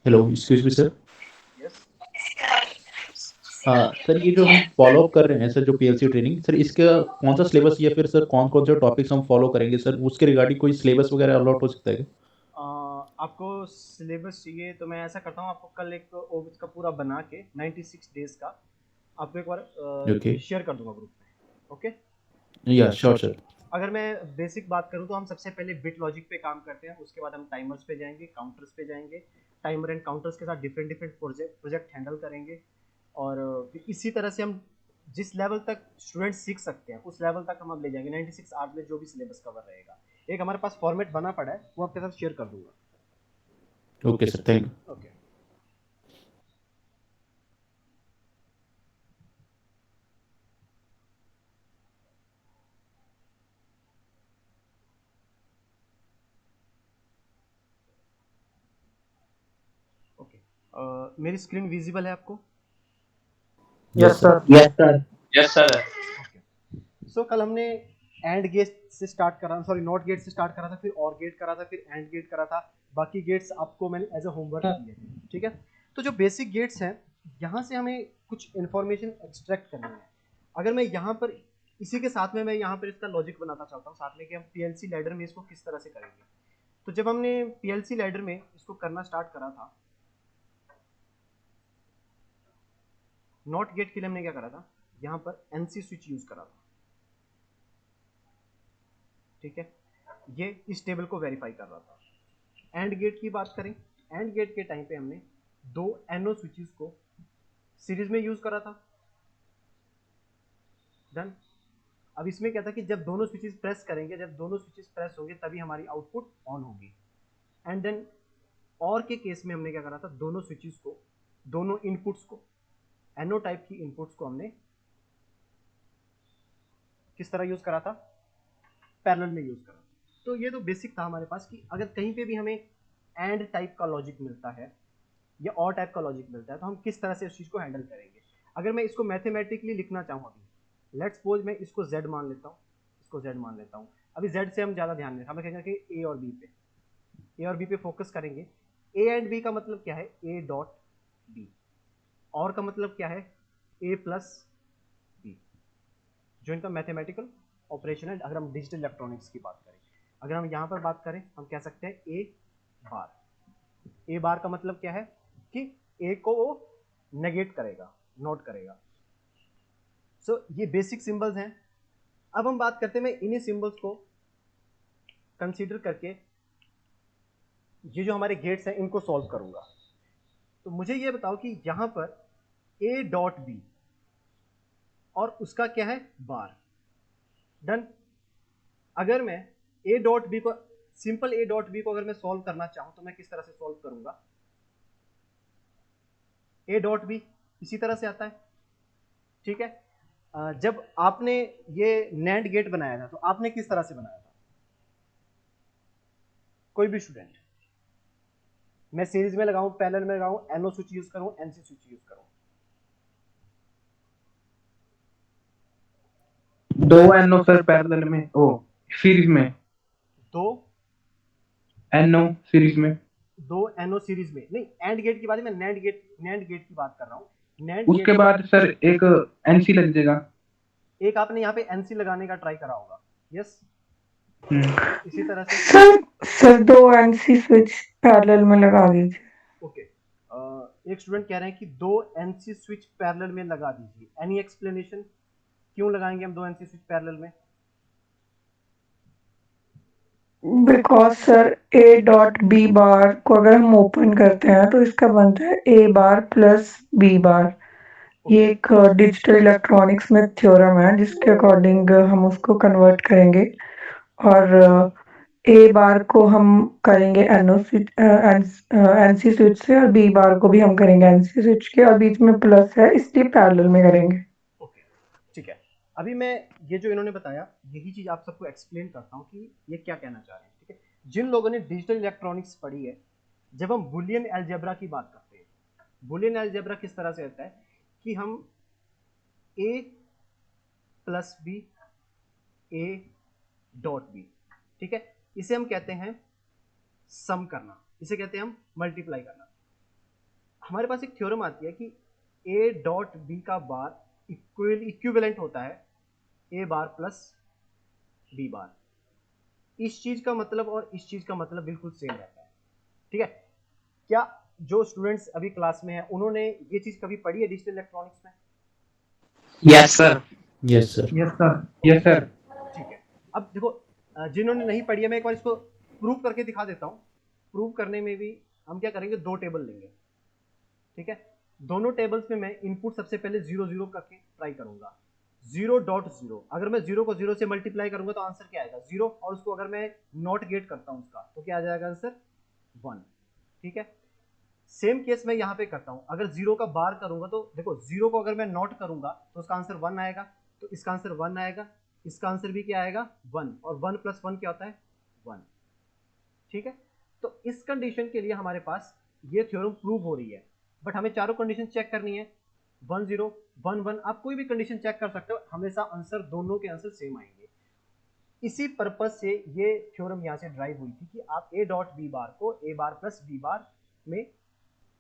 Hello, excuse me sir. Yes. Sir, ये जो हम फॉलो अप कर रहे हैं सर, जो पीएलसी ट्रेनिंग सर, इसका कौन सा सिलेबस या फिर सर कौन कौन से टॉपिक्स हम फॉलो करेंगे सर, उसके रिगार्डिंग कोई सिलेबस वगैरह अलॉट हो सकता है क्या? आपको सिलेबस चाहिए तो मैं ऐसा करता हूँ, आपको कल एक ओविस का पूरा बना के 96 डेज का आपको एक बार ओके। शेयर कर दूंगा ग्रुप में। ओके। या श्योर सर। अगर मैं बेसिक बात करूँ तो हम सबसे पहले बिट लॉजिक पे काम करते हैं, उसके बाद हम टाइमर्स पे जाएंगे, काउंटर्स पे जाएंगे, टाइमर एंड काउंटर्स के साथ डिफरेंट डिफरेंट प्रोजेक्ट हैंडल करेंगे। और फिर इसी तरह से हम जिस लेवल तक स्टूडेंट सीख सकते हैं उस लेवल तक हम अब ले जाएंगे 96 आवर्स में, जो भी सिलेबस कवर रहेगा। एक हमारे पास फॉर्मेट बना पड़ा है, वो आपके साथ शेयर कर दूंगा। Okay sir, thank you. Okay. Okay. मेरी स्क्रीन विजिबल है आपको? Yes yes sir. Sir. Yes sir. Yes sir. Okay. So कल हमने एंड गेट से स्टार्ट करा, सॉरी नॉट गेट से स्टार्ट करा था, फिर और गेट करा था, फिर एंड गेट करा था। बाकी गेट्स आपको मैंने एज अ होमवर्क दिए थे, ठीक है। तो जो बेसिक गेट्स हैं, यहाँ से हमें कुछ इंफॉर्मेशन एक्सट्रैक्ट करनी है। अगर मैं यहाँ पर इसी के साथ में मैं यहाँ पर इसका लॉजिक बनाना चाहता हूँ साथ में, कि हम पीएलसी लैडर में इसको किस तरह से करेंगे। तो जब हमने पीएलसी लैडर में इसको करना स्टार्ट करा था, नॉट गेट के लिए हमने क्या करा था, यहाँ पर एनसी स्विच यूज करा था, ठीक है। ये इस टेबल को वेरीफाई कर रहा था। एंड गेट की बात करें, एंड गेट के टाइम पे हमने दो एनओ स्विचेस को सीरीज में यूज करा था। डन। अब इसमें क्या था कि जब दोनों स्विचेस प्रेस करेंगे, जब दोनों स्विचेस प्रेस होंगे तभी हमारी आउटपुट ऑन होगी। एंड देन और के केस में हमने क्या करा था, दोनों स्विचेस को, दोनों इनपुट्स को, एनओ टाइप की इनपुट्स को हमने किस तरह यूज करा था, पैरेलल में यूज करा। तो ये तो बेसिक था हमारे पास, कि अगर कहीं पे भी हमें एंड टाइप का लॉजिक मिलता है या और टाइप का लॉजिक मिलता है तो हम किस तरह से उस चीज को हैंडल करेंगे। अगर मैं इसको मैथमेटिकली लिखना चाहूँ, अभी लेट्स सपोज मैं इसको z मान लेता हूँ, इसको z मान लेता हूँ। अभी z से हम ज्यादा ध्यान दें, हम कहेंगे कि a और b पे, a और b पे फोकस करेंगे। a एंड b का मतलब क्या है, a डॉट b। और का मतलब क्या है, a प्लस b। जो इनका मैथमेटिकल ऑपरेशन है, अगर हम डिजिटल इलेक्ट्रॉनिक्स की बात करें। अगर हम यहाँ पर बात करें, हम कह सकते हैं ए बार। ए बार का मतलब क्या है कि ए को वो नेगेट करेगा, नोट करेगा। सो ये बेसिक सिंबल्स हैं। अब हम बात करते हैं, मैं इन्हीं सिंबल्स को कंसीडर करके ये जो हमारे गेट्स हैं इनको सॉल्व करूंगा। तो मुझे ये बताओ कि यहां पर ए डॉट बी और उसका क्या है, बार। डन। अगर मैं ए डॉट बी को, सिंपल ए डॉट बी को अगर मैं सॉल्व करना चाहूं तो मैं किस तरह से सॉल्व करूंगा। ए डॉट बी इसी तरह से आता है, ठीक है। जब आपने ये नैंड गेट बनाया था तो आपने किस तरह से बनाया था, कोई भी स्टूडेंट। मैं सीरीज में लगाऊं, पैरेलल में लगाऊं, एनओ स्विच यूज करूं, एनसी स्विच यूज करूं। दो एनओ सर पैरेलल में, ओ सीरीज में। दो, एनओ सीरीज में। दो एनओ सीरीज में नहीं, एंड गेट की बात है, मैं नैंड गेट की बात कर रहा हूं, नैंड उसके गेट। बाद सर एक एनसी लग जाएगा। एक आपने यहाँ पे एनसी लगाने का ट्राई करा होगा। यस। इसी तरह से। सर सर दो एनसी स्विच पैरेलल में लगा दीजिए। ओके। एक स्टूडेंट कह रहे हैं कि दो एनसी स्विच पैरेलल में लगा दीजिए, एनी एक्सप्लेनेशन, क्यों लगाएंगे हम दो एनसी स्विच पैरेलल में। Because sir A dot B bar को अगर हम ओपन करते हैं तो इसका बनता है A bar plus B bar. ये ओके। एक डिजिटल इलेक्ट्रॉनिक्स में थ्योरम है जिसके अकॉर्डिंग हम उसको कन्वर्ट करेंगे। और ए बार को हम करेंगे एनओ स्विच एनसी स्विच से, और बी बार को भी हम करेंगे एनसी स्विच के, और बीच में प्लस है इसलिए पैरेलल में करेंगे। ओके, ठीक है। अभी मैं ये जो इन्होंने बताया यही चीज आप सबको एक्सप्लेन करता हूँ कि ये क्या कहना चाह रहे हैं, ठीक है। जिन लोगों ने डिजिटल इलेक्ट्रॉनिक्स पढ़ी है, जब हम बुलियन अलजेब्रा की बात करते हैं, बुलियन अलजेब्रा किस तरह से होता है कि हम A plus B, A dot B, ठीक है, इसे हम कहते हैं सम करना, इसे कहते हैं हम मल्टीप्लाई करना। हमारे पास एक थ्योरम आती है कि ए डॉट बी का बार इक्विवेलेंट होता है ए बार प्लस बी बार। इस चीज का मतलब और इस चीज का मतलब बिल्कुल सेम रहता है, ठीक है। क्या जो स्टूडेंट्स अभी क्लास में हैं उन्होंने ये चीज कभी पढ़ी है डिजिटल इलेक्ट्रॉनिक्स में? Yes sir. Yes sir. Yes sir. Yes sir. ठीक है। अब देखो जिन्होंने नहीं पढ़ी है मैं एक बार इसको प्रूव करके दिखा देता हूँ। प्रूव करने में भी हम क्या करेंगे, दो टेबल लेंगे, ठीक है। दोनों टेबल्स में मैं इनपुट सबसे पहले 0 0 करके ट्राई करूंगा। 0.0, अगर मैं 0 को 0 से मल्टीप्लाई करूंगा तो आंसर क्या आएगा 0, और उसको अगर मैं नॉट गेट करता हूं उसका तो क्या आ जाएगा आंसर 1, ठीक है। सेम केस मैं यहाँ पे करता हूँ, अगर 0 का बार करूंगा तो देखो 0 को अगर मैं नॉट करूंगा तो उसका आंसर 1 आएगा, तो इसका आंसर 1 आएगा, इसका आंसर भी क्या आएगा 1, और 1 प्लस 1 क्या होता है 1, ठीक है। तो इस कंडीशन के लिए हमारे पास ये थ्योरम प्रूव हो रही है, बट हमें चारों कंडीशन चेक करनी है। 1 0 1 1, आप कोई भी कंडीशन चेक कर सकते हो, हमेशा आंसर दोनों के आंसर सेम आएंगे। इसी पर्पज से ये थ्योरम यहाँ से ड्राइव हुई थी कि आप ए डॉट बी बार को ए बार प्लस बी बार में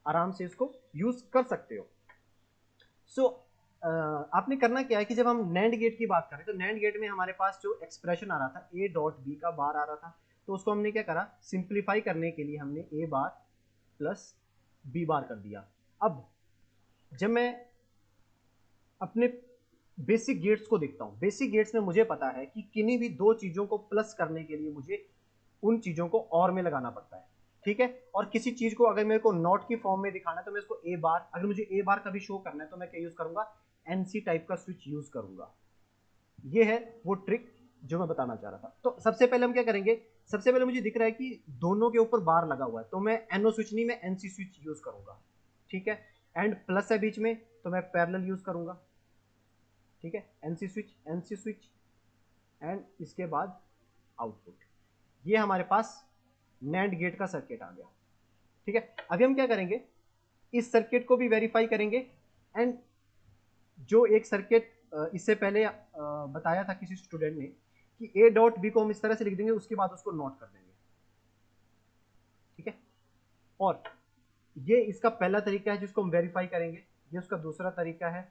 आराम से इसको यूज कर सकते हो। सो आपने करना क्या है कि जब हम नैंड गेट की बात करें तो नैंड गेट में हमारे पास जो एक्सप्रेशन आ रहा था ए डॉट बी का बार आ रहा था, तो उसको हमने क्या करा, सिंप्लीफाई करने के लिए हमने ए बार प्लस बी बार कर दिया। अब जब मैं अपने बेसिक गेट्स को देखता हूँ, बेसिक गेट्स में मुझे पता है कि किन्हीं भी दो चीज़ों को प्लस करने के लिए मुझे उन चीज़ों को और में लगाना पड़ता है, ठीक है। और किसी चीज़ को अगर मेरे को नॉट की फॉर्म में दिखाना है तो मैं इसको ए बार, अगर मुझे ए बार का भी शो करना है तो मैं क्या यूज़ करूँगा, एनसी टाइप का स्विच यूज़ करूँगा। ये है वो ट्रिक जो मैं बताना चाह रहा था। तो सबसे पहले हम क्या करेंगे, सबसे पहले मुझे दिख रहा है कि दोनों के ऊपर बार लगा हुआ है, तो मैं एनओ स्विच नहीं, मैं एनसी स्विच यूज़ करूँगा, ठीक है। एंड प्लस है बीच में तो मैं पैरेलल यूज़ करूँगा, ठीक है। एनसी स्विच एंड इसके बाद आउटपुट। ये हमारे पास नैंड गेट का सर्किट आ गया, ठीक है। अभी हम क्या करेंगे, इस सर्किट को भी वेरीफाई करेंगे, एंड जो एक सर्किट इससे पहले बताया था किसी स्टूडेंट ने कि ए डॉट बी को हम इस तरह से लिख देंगे, उसके बाद उसको नोट कर देंगे, ठीक है। और ये इसका पहला तरीका है जिसको हम वेरीफाई करेंगे, ये उसका दूसरा तरीका है,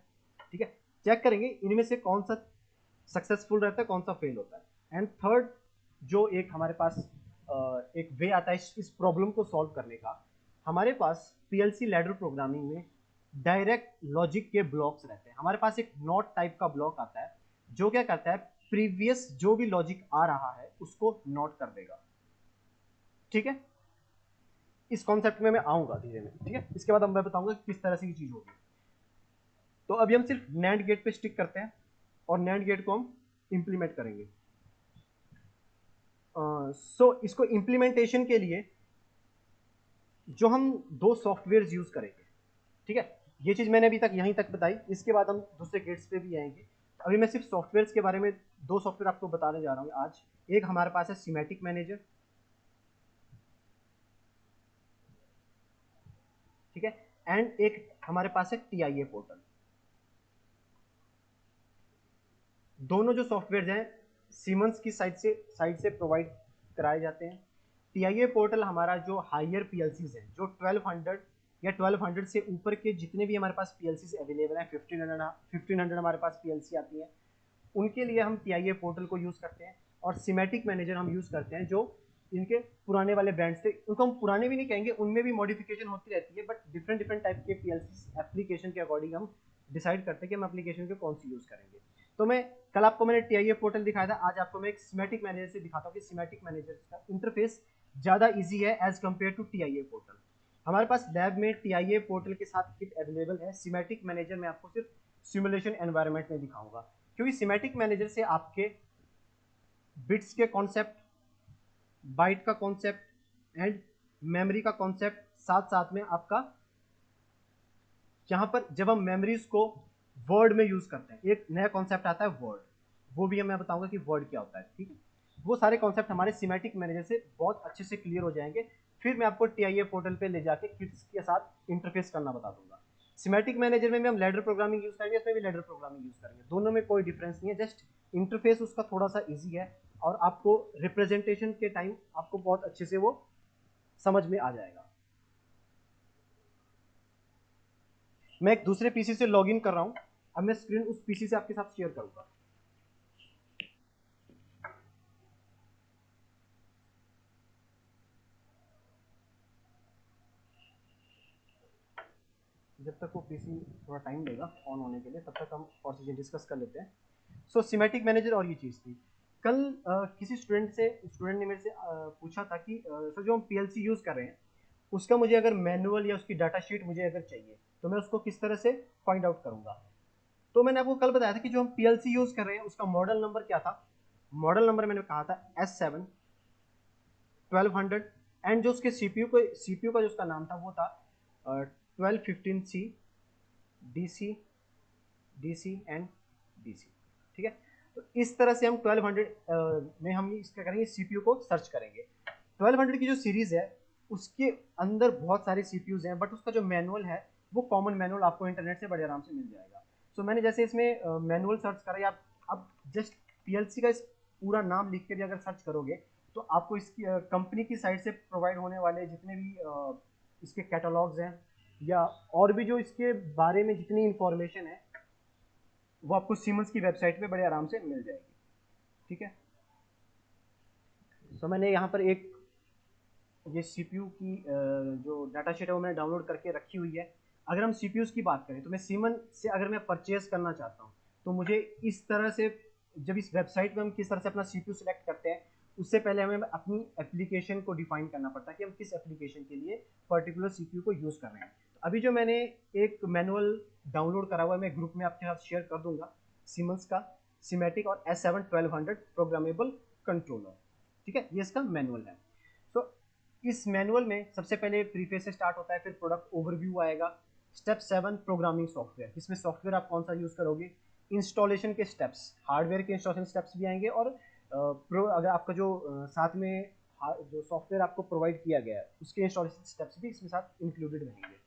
ठीक है। चेक करेंगे इनमें से कौन सा सक्सेसफुल रहता है, कौन सा फेल होता है। एंड थर्ड जो एक हमारे पास एक वे आता है इस प्रॉब्लम को सॉल्व करने का, हमारे पास पीएलसी लैडर प्रोग्रामिंग में डायरेक्ट लॉजिक के ब्लॉक्स रहते हैं। हमारे पास एक नॉट टाइप का ब्लॉक आता है जो क्या करता है, प्रीवियस जो भी लॉजिक आ रहा है उसको नोट कर देगा, ठीक है। इस कॉन्सेप्ट में मैं आऊंगा धीरे में, ठीक है। इसके बाद मैं बताऊंगा किस तरह से ये चीज होगी। तो अभी हम सिर्फ नैंड गेट पे स्टिक करते हैं और नैंड गेट को हम इंप्लीमेंट करेंगे। सो इसको इंप्लीमेंटेशन के लिए जो हम दो सॉफ्टवेयर यूज करेंगे, ठीक है। ये चीज मैंने अभी तक यहीं तक बताई, इसके बाद हम दूसरे गेट्स पे भी आएंगे। अभी मैं सिर्फ सॉफ्टवेयर के बारे में दो सॉफ्टवेयर आपको बताने जा रहा हूँ आज। एक हमारे पास है सिमेटिक मैनेजर, ठीक है, एंड एक हमारे पास है टीआईए पोर्टल। दोनों जो सॉफ्टवेयर हैं सीमेंस की साइड से प्रोवाइड कराए जाते हैं। टीआईए पोर्टल हमारा जो हायर पीएलसीज हैं, जो 1200 या 1200 से ऊपर के जितने भी हमारे पास पीएलसीज अवेलेबल हैं, 1500 हमारे पास पीएलसी आती हैं, उनके लिए हम टीआईए पोर्टल को यूज़ करते हैं। और सिमेटिक मैनेजर हम यूज़ करते हैं जो इनके पुराने वाले ब्रांड्स थे, उनको हम पुराने भी नहीं कहेंगे, उनमें भी मॉडिफिकेशन होती रहती है, बट डिफरेंट टाइप के पीएलसी एप्लीकेशन के अकॉर्डिंग हम डिसाइड करते हैं कि हम एप्लीकेशन को कौन सी यूज़ करेंगे। तो मैं कल आपको मैंने टीआईए पोर्टल दिखाया था, आज आपको मैं एक सिमेटिक मैनेजर से दिखाता हूँ कि सिमेटिक मैनेजर का इंटरफेस ज़्यादा ईजी है as compare to TIA portal. हमारे पास लैब में टीआईए पोर्टल के साथ किट अवेलेबल है। सिमेटिक मैनेजर में आपको सिर्फ सिमुलेशन एनवायरनमेंट में दिखाऊंगा, क्योंकि सिमेटिक मैनेजर से आपके बिट्स के कॉन्सेप्ट, बाइट का कॉन्सेप्ट एंड मेमोरी का कॉन्सेप्ट साथ साथ में आपका, यहाँ पर जब हम मेमोरीज को वर्ड में यूज करते हैं एक नया कॉन्सेप्ट आता है वर्ड, वो भी मैं बताऊंगा कि वर्ड क्या होता है, ठीक है। वो सारे कॉन्सेप्ट हमारे सिमेटिक मैनेजर से बहुत अच्छे से क्लियर हो जाएंगे। फिर मैं आपको टीआईए पोर्टल पे ले जाके किट्स के साथ इंटरफेस करना बता दूंगा। सिमेटिक मैनेजर में भी हम लैडर प्रोग्रामिंग यूज करेंगे, इसमें भी लैडर प्रोग्रामिंग यूज करेंगे, दोनों में कोई डिफरेंस नहीं है, जस्ट इंटरफेस उसका थोड़ा सा ईजी है और आपको रिप्रेजेंटेशन के टाइम आपको बहुत अच्छे से वो समझ में आ जाएगा। मैं एक दूसरे पीसी से लॉगिन कर रहा हूँ, अब मैं स्क्रीन उस पीसी से आपके साथ शेयर करूंगा। जब तक वो पीसी थोड़ा टाइम लेगा ऑन होने के लिए, तब तक हम और चीज़ें डिस्कस कर लेते हैं। सो सिमेटिक मैनेजर और ये चीज़ थी। कल किसी स्टूडेंट ने मेरे से पूछा था कि सर जो हम पीएलसी यूज़ कर रहे हैं उसका मुझे अगर मैनुअल या उसकी डाटा शीट मुझे अगर चाहिए तो मैं उसको किस तरह से फाइंड आउट करूँगा। तो मैंने आपको कल बताया था कि जो हम पीएलसी यूज़ कर रहे हैं उसका मॉडल नंबर क्या था। मॉडल नंबर मैंने कहा था S7 1200 एंड जो उसके सीपीयू का जो उसका नाम था वो था 1215C DC DC and DC। ठीक है, तो इस तरह से हम 1200 में हम इसका करेंगे, सीपीयू को सर्च करेंगे। 1200 की जो सीरीज है उसके अंदर बहुत सारे सीपीयूज हैं, बट उसका जो मैनुअल है वो कॉमन मैनुअल आपको इंटरनेट से बड़े आराम से मिल जाएगा। सो मैंने जैसे इसमें मैनुअल सर्च करा, या आप जस्ट पीएलसी का इस पूरा नाम लिख के भी अगर सर्च करोगे तो आपको इसकी कंपनी की साइड से प्रोवाइड होने वाले जितने भी इसके कैटलॉग्स हैं या और भी जो इसके बारे में जितनी इंफॉर्मेशन है वो आपको सीमेंस की वेबसाइट पे बड़े आराम से मिल जाएगी। ठीक है, तो मैंने यहाँ पर एक ये सीपीयू की जो डाटा शीट है वो मैंने डाउनलोड करके रखी हुई है। अगर हम सीपीयूज की बात करें तो मैं सीमन से अगर मैं परचेज करना चाहता हूँ तो मुझे इस तरह से, जब इस वेबसाइट में हम किस तरह से अपना सीपीयू सिलेक्ट करते हैं उससे पहले हमें अपनी एप्लीकेशन को डिफाइन करना पड़ता है कि हम किस एप्लीकेशन के लिए पर्टिकुलर सीपीयू को यूज़ कर रहे हैं। तो अभी जो मैंने एक मैनुअल डाउनलोड करा हुआ है मैं ग्रुप में आपके साथ शेयर कर दूंगा, सीमंस का सिमेटिक और S7 1200 प्रोग्रामेबल कंट्रोलर। ठीक है, ये इसका मैनुअल है। तो इस मैनुअल में सबसे पहले प्रीफेस से स्टार्ट होता है, फिर प्रोडक्ट ओवरव्यू आएगा, स्टेप 7 प्रोग्रामिंग सॉफ्टवेयर, जिसमें सॉफ्टवेयर आप कौन सा यूज़ करोगे, इंस्टॉलेशन के स्टेप्स, हार्डवेयर के इंस्टॉलेशन स्टेप्स भी आएंगे और अगर आपका जो साथ में जो सॉफ्टवेयर आपको प्रोवाइड किया गया है उसके इंस्टॉलेशन स्टेप्स भी इसमें साथ इंक्लूडेड रहेंगे।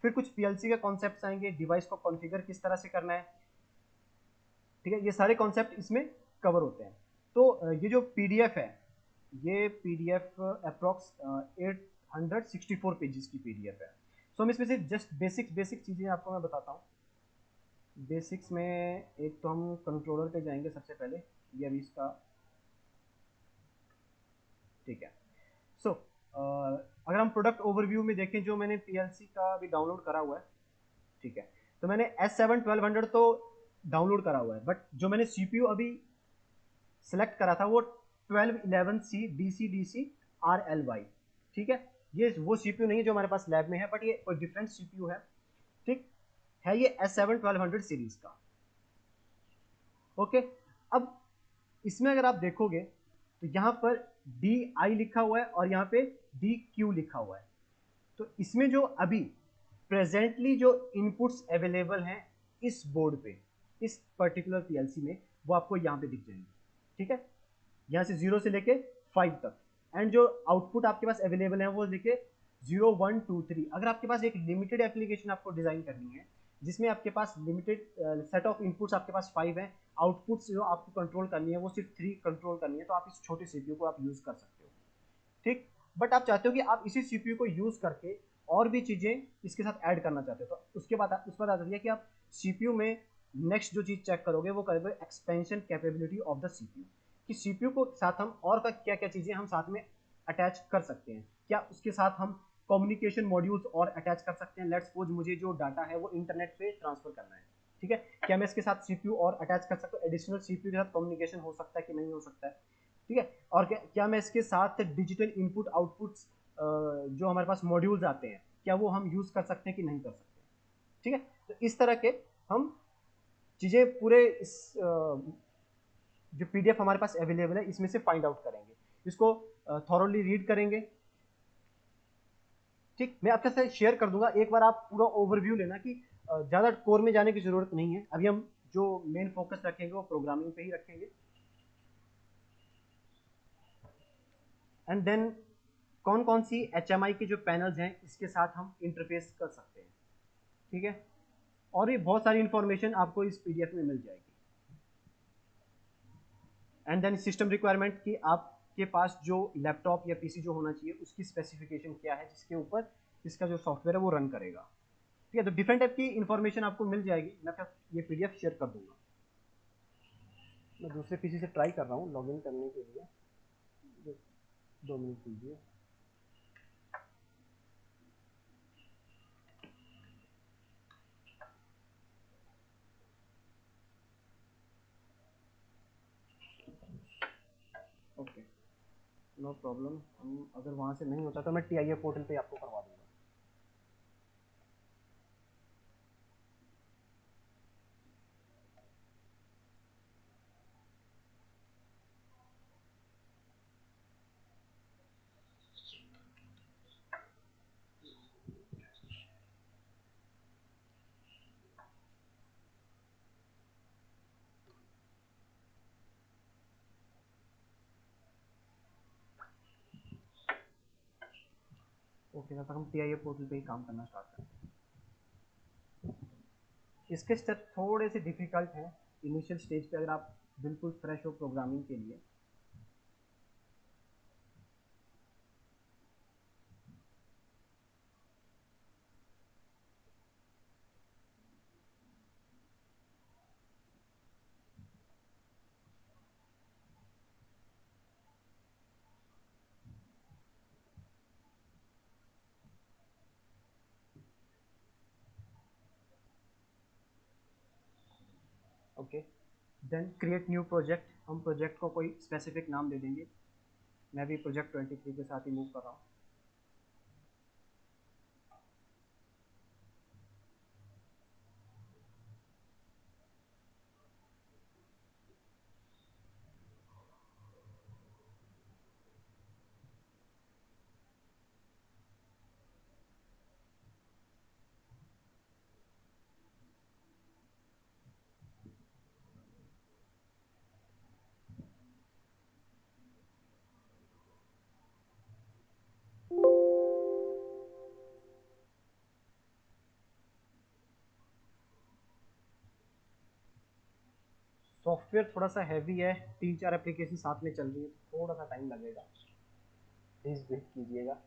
फिर कुछ पीएलसी के कॉन्सेप्ट्स आएंगे, डिवाइस को कॉन्फ़िगर किस तरह से करना है। ठीक है, ये सारे कॉन्सेप्ट इसमें कवर होते हैं। तो ये जो पीडीएफ है ये पीडीएफ अप्रॉक्स 864 पेजेस की पीडीएफ है। सो हम इसमें से जस्ट बेसिक चीज़ें आपको मैं बताता हूँ। बेसिक्स में एक तो हम कंट्रोलर पे जाएंगे सबसे पहले, ये अभी इसका ठीक है। सो अगर हम प्रोडक्ट ओवरव्यू में देखें जो मैंने पीएलसी का भी डाउनलोड करा हुआ है, ठीक है, तो मैंने S7 1200 तो डाउनलोड करा हुआ है, बट जो मैंने सीपीयू अभी सेलेक्ट करा था वो 1211C DC DC RLY। ठीक है, ये वो सीपीयू नहीं है जो हमारे पास लैब में है, बट ये कोई डिफरेंट सीपीयू है। ठीक है, ये S7 1200 सीरीज का। ओके, अब इसमें अगर आप देखोगे तो यहाँ पर DI लिखा हुआ है और यहाँ पे DQ लिखा हुआ है। तो इसमें जो अभी प्रेजेंटली जो इनपुट्स अवेलेबल हैं इस बोर्ड पे, इस पर्टिकुलर पीएलसी में, वो आपको यहाँ पे दिख जाएंगे। ठीक है, यहाँ से 0 से लेके 5 तक, एंड जो आउटपुट आपके पास अवेलेबल है वो लेके 0 1 2 3। अगर आपके पास एक लिमिटेड एप्लीकेशन आपको डिजाइन करनी है जिसमें आपके पास लिमिटेड सेट ऑफ इनपुट्स आपके पास 5 है, आउटपुट्स जो आपको कंट्रोल करनी है वो सिर्फ 3 कंट्रोल करनी है, तो आप इस छोटे सीपीयू को आप यूज कर सकते हो। ठीक, बट आप चाहते हो कि आप इसी सीपीयू को यूज करके और भी चीजें इसके साथ ऐड करना चाहते हो, तो उसके बाद उस पर आ जाती है कि आप सीपीयू में नेक्स्ट जो चीज चेक करोगे वो करोगे expansion capability of the CPU, कि सीपीयू को साथ हम और का क्या क्या चीजें हम साथ में अटैच कर सकते हैं, क्या उसके साथ हम कम्युनिकेशन मॉड्यूल्स और अटैच कर सकते हैं। लेट्स सपोज मुझे जो डाटा है वो इंटरनेट पे ट्रांसफर करना है, ठीक है, क्या मैं इसके साथ सीपीयू और अटैच कर सकता हूँ, एडिशनल सीपीयू के साथ कम्युनिकेशन हो सकता है कि नहीं हो सकता है। ठीक है, और क्या मैं इसके साथ डिजिटल इनपुट आउटपुट्स जो हमारे पास मॉड्यूल्स आते हैं क्या वो हम यूज कर सकते हैं कि नहीं कर सकते। ठीक है, तो इस तरह के हम चीजें पूरे इस जो पीडीएफ हमारे पास अवेलेबल है इसमें से फाइंड आउट करेंगे, इसको थॉरोली रीड करेंगे। ठीक, मैं आपके साथ शेयर कर दूंगा, एक बार आप पूरा ओवरव्यू लेना कि ज़्यादा कोर में जाने की ज़रूरत नहीं है। अभी हम जो मेन फोकस रखेंगे वो प्रोग्रामिंग पे ही रखेंगे। एंड देन कौन कौन सी HMI के जो पैनल्स हैं इसके साथ हम इंटरफेस कर सकते हैं। ठीक है, और ये बहुत सारी इंफॉर्मेशन आपको इस पीडीएफ में मिल जाएगी। एंड देन सिस्टम रिक्वायरमेंट की आपके पास जो लैपटॉप या पीसी जो होना चाहिए उसकी स्पेसिफिकेशन क्या है जिसके ऊपर इसका जो सॉफ्टवेयर है वो रन करेगा। ठीक है, तो डिफरेंट टाइप की इंफॉर्मेशन आपको मिल जाएगी। मैं फिर ये पीडीएफ शेयर कर दूंगा। मैं दूसरे पीसी से ट्राई कर रहा हूँ लॉगिन करने के लिए, 2 मिनट दीजिए। Okay, no problem. हम अगर वहाँ से नहीं होता तो मैं टीआईए पोर्टल पे आपको करवा दूंगा। ओके, तब तक हम टीआईए पोर्टल पे ही काम करना स्टार्ट करते हैं। इसके स्टेप थोड़े से डिफिकल्ट हैं इनिशियल स्टेज पे, अगर आप बिल्कुल फ्रेश हो प्रोग्रामिंग के लिए। Okay, then create new project. हम प्रोजेक्ट को कोई स्पेसिफिक नाम दे देंगे। मैं भी प्रोजेक्ट 23 के साथ ही मूव कर रहा हूँ। सॉफ्टवेयर थोड़ा सा हैवी है, 3-4 एप्लीकेशन साथ में चल रही है, तो थोड़ा सा टाइम लगेगा, प्लीज़ वेट कीजिएगा।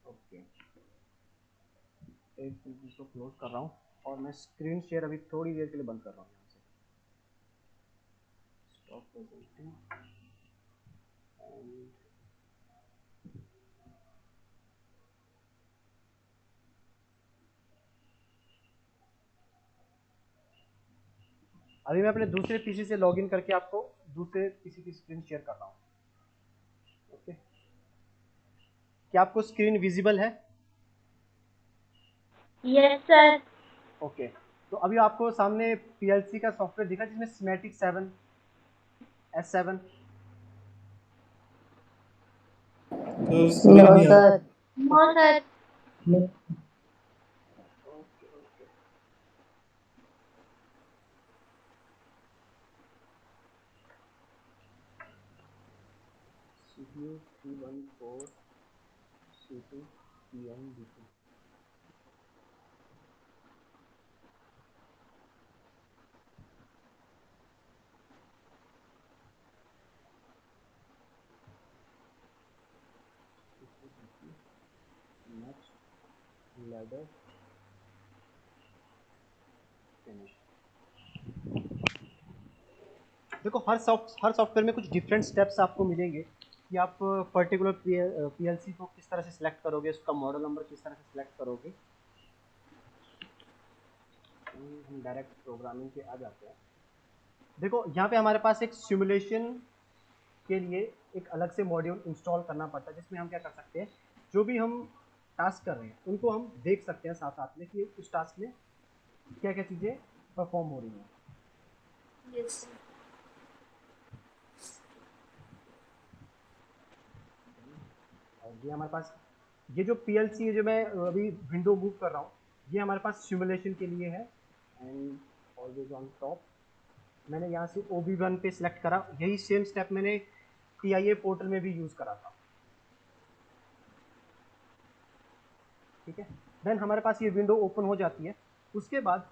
ओके, एक चीज़ को क्लोज कर रहा हूँ और मैं स्क्रीन शेयर अभी थोड़ी देर के लिए बंद कर रहा हूँ यहाँ से। स्टॉप प्रेजेंटिंग एंड अभी मैं अपने दूसरे पीसी से लॉगिन करके आपको दूसरे पीसी की स्क्रीन शेयर कर रहा हूँ। ओके, क्या आपको स्क्रीन विजिबल है? Yes sir. ओके, तो अभी आपको सामने पीएलसी का सॉफ्टवेयर दिखा जिसमें Simatic 7 S7। No sir. No sir. Okay okay, CPU 314 C2 PM D2। Next ladder finish. देखो, हर सॉफ्टवेयर में कुछ डिफरेंट स्टेप्स आपको मिलेंगे कि आप पर्टिकुलर पीएलसी को किस तरह से सिलेक्ट करोगे, उसका मॉडल नंबर किस तरह से सिलेक्ट करोगे। हम डायरेक्ट प्रोग्रामिंग पे आ जाते हैं। देखो, यहाँ पे हमारे पास एक सिमुलेशन के लिए एक अलग से मॉड्यूल इंस्टॉल करना पड़ता है, जिसमें हम क्या कर सकते हैं, जो भी हम टास्क कर रहे हैं उनको हम देख सकते हैं साथ साथ में कि उस टास्क में क्या क्या चीज़ें परफॉर्म हो रही हैं। यस। और ये हमारे पास, ये जो पीएलसी जो मैं अभी विंडो मूव कर रहा हूँ, ये हमारे पास सिमुलेशन के लिए है। एंड ऑलवेज ऑन टॉप, मैंने यहाँ से OB1 पे सिलेक्ट करा। यही सेम स्टेप मैंने TIA पोर्टल में भी यूज़ करा था। ठीक है। देन हमारे पास ये विंडो ओपन हो जाती है। उसके बाद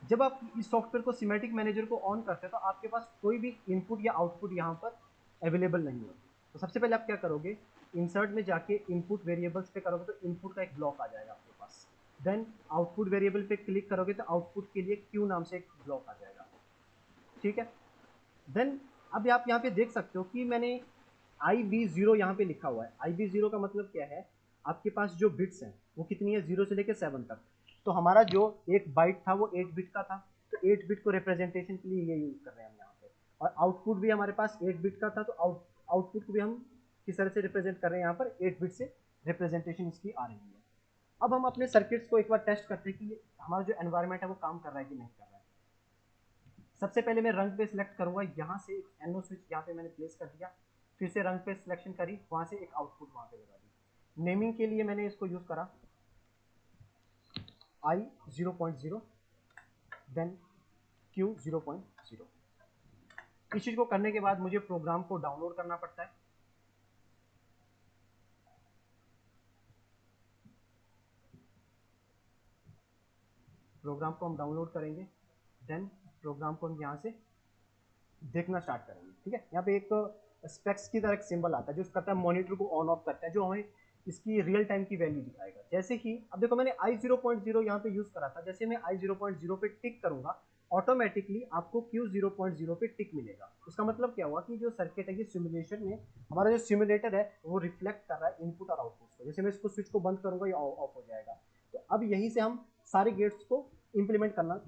जब आप इस सॉफ्टवेयर को सिमेटिक मैनेजर को ऑन करते हैं तो आपके पास कोई भी इनपुट या आउटपुट यहाँ पर अवेलेबल नहीं होती। तो सबसे पहले आप क्या करोगे, इंसर्ट में जाके इनपुट वेरिएबल्स पे करोगे तो इनपुट का एक ब्लॉक आ जाएगा आपके पास। देन आउटपुट वेरिएबल पे क्लिक करोगे तो आउटपुट के लिए क्यू नाम से एक ब्लॉक आ जाएगा, ठीक है। देन अब आप यहाँ पे देख सकते हो कि मैंने IB0 यहाँ पे लिखा हुआ है। IB0 का मतलब क्या है, आपके पास जो बिट्स हैं वो कितनी है, 0 से लेकर 7 तक। तो हमारा जो एक बाइट था वो 8 बिट का था, तो 8 बिट को रिप्रेजेंटेशन के लिए ये यूज कर रहे हैं हम यहाँ पे। और आउटपुट भी हमारे पास 8 बिट का था, तो आउटपुट को भी हम किस तरह से रिप्रेजेंट कर रहे हैं, यहाँ पर 8 बिट से रिप्रेजेंटेशन इसकी आ रही है। अब हम अपने सर्किट्स को एक बार टेस्ट करते हैं कि हमारा जो एनवायरनमेंट है वो काम कर रहा है कि नहीं कर रहा है। सबसे पहले मैं रंग पे सिलेक्ट करूंगा, यहाँ से एक NO स्विच यहाँ पे मैंने प्लेस कर दिया, फिर से रंग पे सिलेक्शन करी, वहाँ से एक आउटपुट वहाँ पे लगा दी। नेमिंग के लिए मैंने इसको यूज करा I0.0 देन Q0.0। इस चीज को करने के बाद मुझे प्रोग्राम को डाउनलोड करना पड़ता है। प्रोग्राम को हम डाउनलोड करेंगे, देन प्रोग्राम को हम यहाँ से देखना स्टार्ट करेंगे, ठीक है। यहाँ पे एक स्पेक्स की तरह एक सिंबल आता है जो करता है मॉनिटर को ऑन ऑफ करता है, जो हमें इसकी रियल टाइम की वैल्यू दिखाएगा। जैसे कि अब देखो मैंने I0.0 यहाँ पे यूज करा था, जैसे मैं I0.0 पे टिक करूंगा ऑटोमेटिकली आपको Q0.0 पे टिक मिलेगा। उसका मतलब क्या हुआ कि जो सर्किट है ये सिमुलेशन में, हमारा जो सिमुलेटर है वो रिफ्लेक्ट कर रहा है इनपुट और आउटपुट को। जैसे मैं इसको स्विच को बंद करूंगा ये ऑफ हो जाएगा। तो अब यहीं से हम सारे गेट्स को इम्प्लीमेंट करना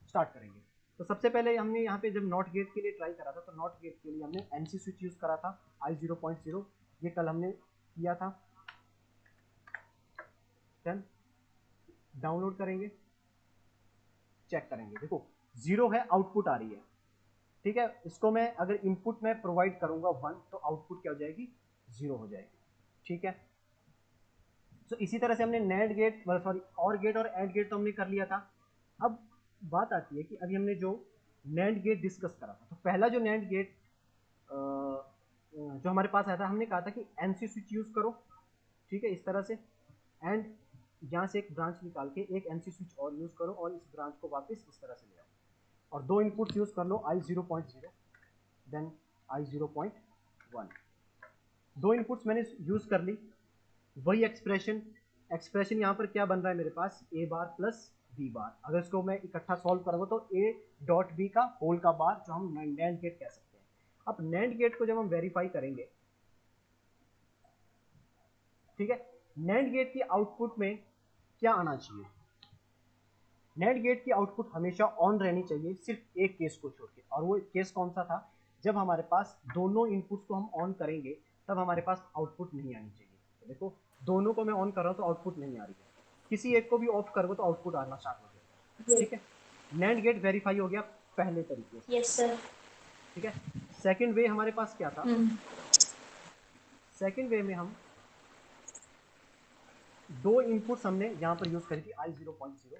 स्टार्ट करेंगे। तो सबसे पहले हमने यहाँ पे जब नॉट गेट के लिए ट्राई करा था, तो नॉट गेट के लिए हमने NC स्विच यूज करा था I0.0, ये कल हमने किया था। देन डाउनलोड करेंगे, चेक करेंगे, देखो 0 है, आउटपुट आ रही है, ठीक है। इसको मैं अगर इनपुट में प्रोवाइड करूंगा 1 तो आउटपुट क्या हो जाएगी, 0 हो जाएगी, ठीक है। तो इसी तरह से हमने NAND gate sorry OR gate और AND गेट तो हमने कर लिया था। अब बात आती है कि अभी हमने जो NAND गेट डिस्कस करा था, तो पहला जो NANड गेट जो हमारे पास आया था, हमने कहा था कि NC स्विच यूज करो, ठीक है, इस तरह से, एंड यहाँ से एक ब्रांच निकाल के एक NC स्विच और यूज करो और इस ब्रांच को वापस इस तरह से ले आओ, और दो इनपुट्स यूज कर लो I0.0 देन I0.1। दो इनपुट्स मैंने यूज कर ली, वही एक्सप्रेशन यहाँ पर क्या बन रहा है मेरे पास, A बार प्लस B बार। अगर इसको मैं इकट्ठा सॉल्व करूंगा तो A डॉट B का होल का बार, जो हम NANड गेट कह सकते हैं। अब NANड गेट को जब हम वेरीफाई करेंगे, ठीक है, NANड गेट की आउटपुट में क्या आना चाहिए, NANड गेट की आउटपुट हमेशा ऑन रहनी चाहिए, सिर्फ एक केस को छोड़ के। और वो केस कौन सा था, जब हमारे पास दोनों इनपुट्स को हम ऑन करेंगे तब हमारे पास आउटपुट नहीं आनी चाहिए। तो देखो दोनों को मैं ऑन कर रहा हूँ तो आउटपुट नहीं आ रही है, किसी एक को भी ऑफ करोगे तो आउटपुट आना स्टार्ट हो जाएगा, ठीक है। NANड गेट वेरीफाई हो गया पहले तरीके से, Yes, sir. ठीक है। सेकेंड वे हमारे पास क्या था, सेकेंड वे में हम दो इनपुट्स हमने यहाँ पर यूज करी थी I0.0,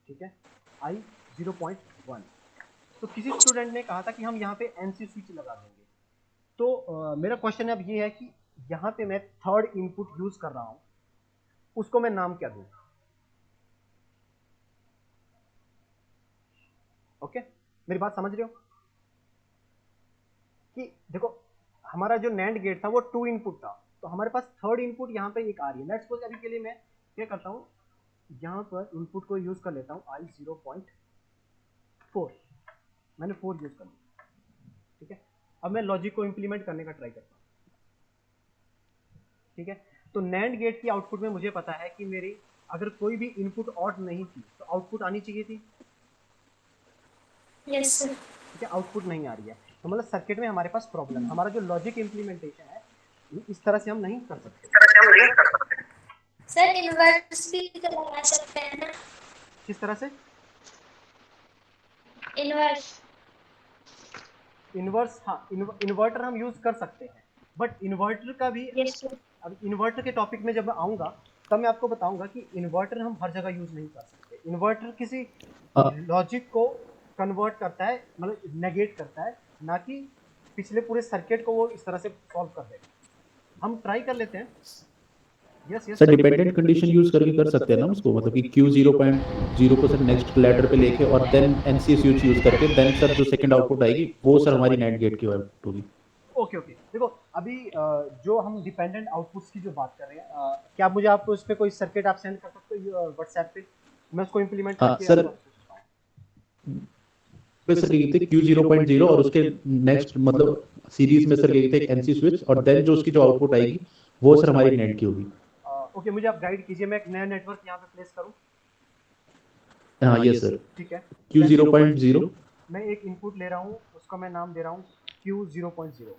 ठीक है, I0.1। तो किसी स्टूडेंट ने कहा था कि हम यहाँ पे NC स्विच लगा देंगे। तो मेरा क्वेश्चन अब ये है कि यहाँ पे मैं थर्ड इनपुट यूज कर रहा हूँ, उसको मैं नाम क्या दूँ, ओके, मेरी बात समझ रहे हो कि देखो हमारा जो NANड गेट था वो 2 इनपुट था, तो हमारे पास थर्ड इनपुट यहाँ पे एक आ रही है। लेट्स सपोज अभी के लिए मैं क्या करता हूँ, यहाँ पर इनपुट को यूज कर लेता हूँ I0.4, मैंने 4 यूज कर लिया, ठीक है। अब मैं लॉजिक को इंप्लीमेंट करने का ट्राई करता हूँ, ठीक है। तो NANड गेट की आउटपुट में मुझे पता है कि मेरी अगर कोई भी इनपुट ऑड नहीं थी तो आउटपुट आनी चाहिए थी, Yes, sir. ठीक है, आउटपुट नहीं आ रही है, तो मतलब सर्किट में हमारे पास प्रॉब्लम है। हमारा जो लॉजिक इंप्लीमेंटेशन है इस तरह से हम नहीं कर सकते। Sir, inverse भी लगा सकते हैं ना? किस तरह से, Inverse. इन्वर्स, हाँ इन्वर्टर हम यूज कर सकते हैं, बट इन्वर्टर का भी, Yes, sir. अब इन्वर्टर के टॉपिक में जब मैं आऊंगा तब मैं आपको बताऊंगा कि इन्वर्टर हम हर जगह यूज नहीं कर सकते। इन्वर्टर किसी लॉजिक को कन्वर्ट करता है, मतलब नेगेट करता है, ना कि पिछले पूरे सर्किट को वो इस तरह से सॉल्व कर देगा। हम ट्राई कर लेते हैं, yes yes sir dependent condition use करके कर सकते हैं ना उसको, मतलब कि Q 0.0% नेक्स्ट लैडर पे लेके और देन NC स्विच यूज करके देन सर जो सेकंड आउटपुट आएगी वो सर हमारी NAND गेट की आउटपुट होगी। ओके ओके, देखो अभी जो हम डिपेंडेंट आउटपुट्स की जो बात कर रहे हैं, क्या मुझे आप उस पर कोई सर्किट आप सेंड कर सकते हो व्हाट्सएप पे, मैं उसको इम्प्लीमेंट हाँ करके सर, आपको पे सर ये थे Q 0.0 और उसके नेक्स्ट मतलब सीरीज में सर ये थे एक NC स्विच और देन जो उसकी जो आउटपुट आएगी वो सर हमारी NAND की होगी। ओके, मुझे आप गाइड कीजिए, मैं एक नया नेटवर्क यहाँ पे प्लेस करूँ। हाँ यस सर, ठीक है, Q 0.0। मैं एक इनपुट ले रहा हूँ, उसका मैं नाम दे रहा हूँ Q 0.0,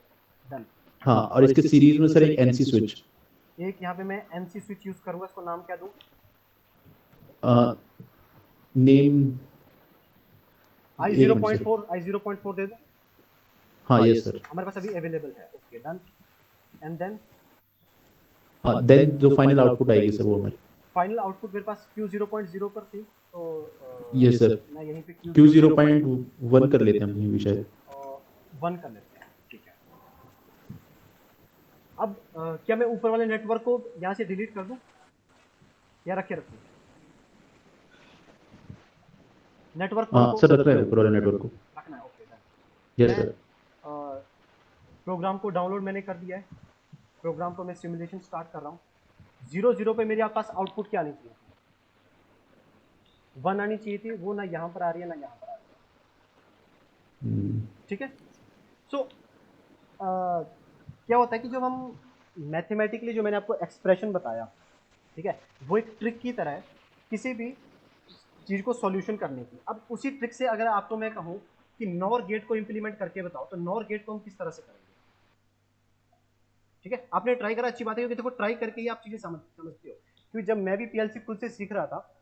डन। हाँ और इसके सीरीज में सर एक NC स्विच, एक यहाँ पे मैं NC स्विच यूज करूँगा, इसको नाम क्या दूँ? नेम I0.4 दे दूँ? हाँ यस सर। हमारे पास अभी अवेलेबल है, ओके डन। एंड देन हाँ देन जो फाइनल आउटपुट आएगी सर वो हमारी, फाइनल आउटपुट मेरे पास Q 0.0 पर थी, तो ये सर मैं यहीं पे Q 0.1 कर लेते हैं हम यहीं भी शायद। 1 कर लेते हैं, ठीक है। अब क्या मैं ऊपर वाले नेटवर्क को यहाँ से डिलीट कर दूँ या रखे रखूँ? नेटवर्क वन हाँ को सर रख रहे हैं ऊपर वाले नेटवर्क को। रखना है, ओके डन। यस मैं सर। प्रोग्राम को डाउनलोड मैंने कर दिया है, प्रोग्राम को मैं सिमुलेशन स्टार्ट कर रहा हूँ। 0 0 पे मेरे पास आउटपुट क्या आनी चाहिए थी? 1 आनी चाहिए थी, वो ना यहाँ पर आ रही है ना यहाँ पर आ रही है, ठीक है। सो क्या होता है कि जब हम मैथमेटिकली जो मैंने आपको एक्सप्रेशन बताया, ठीक है, वो एक ट्रिक की तरह है किसी भी चीज को सॉल्यूशन करने की। अब उसी ट्रिक से अगर आपको मैं कहूँ कि नॉर गेट को इंप्लीमेंट करके बताओ, तो नॉर गेट को हम किस तरह से करेंगे? ठीक है, आपने ट्राई करा, अच्छी बात है, क्योंकि देखो ट्राई करके ही आप चीजें समझते हो। क्योंकि जब मैं भी पीएलसी खुद से सीख रहा था,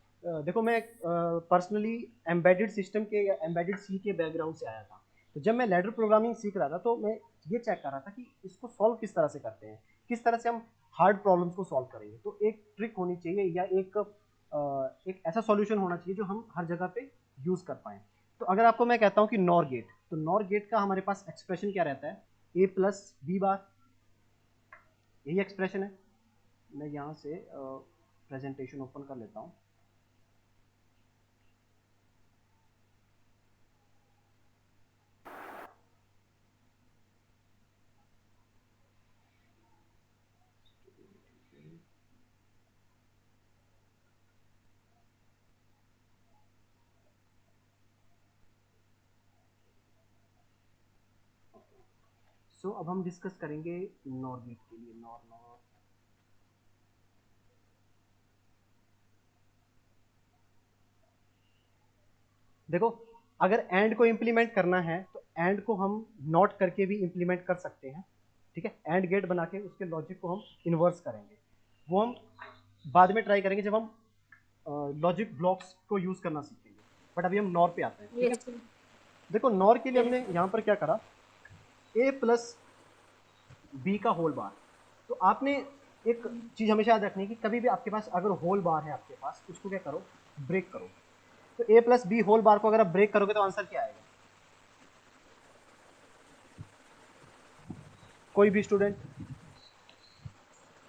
देखो मैं पर्सनली एम्बेडेड सिस्टम के या एम्बेडेड सी के बैकग्राउंड से आया था। तो जब मैं लैडर प्रोग्रामिंग सीख रहा था, तो मैं ये चेक कर रहा था कि इसको सॉल्व किस तरह से करते हैं, किस तरह से हम हार्ड प्रॉब्लम्स को सॉल्व करेंगे। तो एक ट्रिक होनी चाहिए या एक ऐसा सॉल्यूशन होना चाहिए जो हम हर जगह पे यूज कर पाएं। तो अगर आपको मैं कहता हूँ कि नॉर गेट, तो नॉर गेट का हमारे पास एक्सप्रेशन क्या रहता है? A+B बार, यही एक्सप्रेशन है। मैं यहाँ से प्रेजेंटेशन ओपन कर लेता हूँ। सो अब हम डिस्कस करेंगे नॉर गेट के लिए। नॉर नॉर देखो, अगर एंड को इंप्लीमेंट करना है तो एंड को हम नॉट करके भी इंप्लीमेंट कर सकते हैं, ठीक है। एंड गेट बना के उसके लॉजिक को हम इन्वर्स करेंगे, वो हम बाद में ट्राई करेंगे जब हम लॉजिक ब्लॉक्स को यूज करना सीखेंगे। बट अभी हम नॉर पे आते हैं, ठीक है। देखो नॉर के लिए हमने यहाँ पर क्या करा, A+B का होल बार। तो आपने एक चीज हमेशा याद रखनी है कि कभी भी आपके पास अगर होल बार है आपके पास, उसको क्या करो, ब्रेक करो। तो A+B होल बार को अगर आप ब्रेक करोगे तो आंसर क्या आएगा? कोई भी student?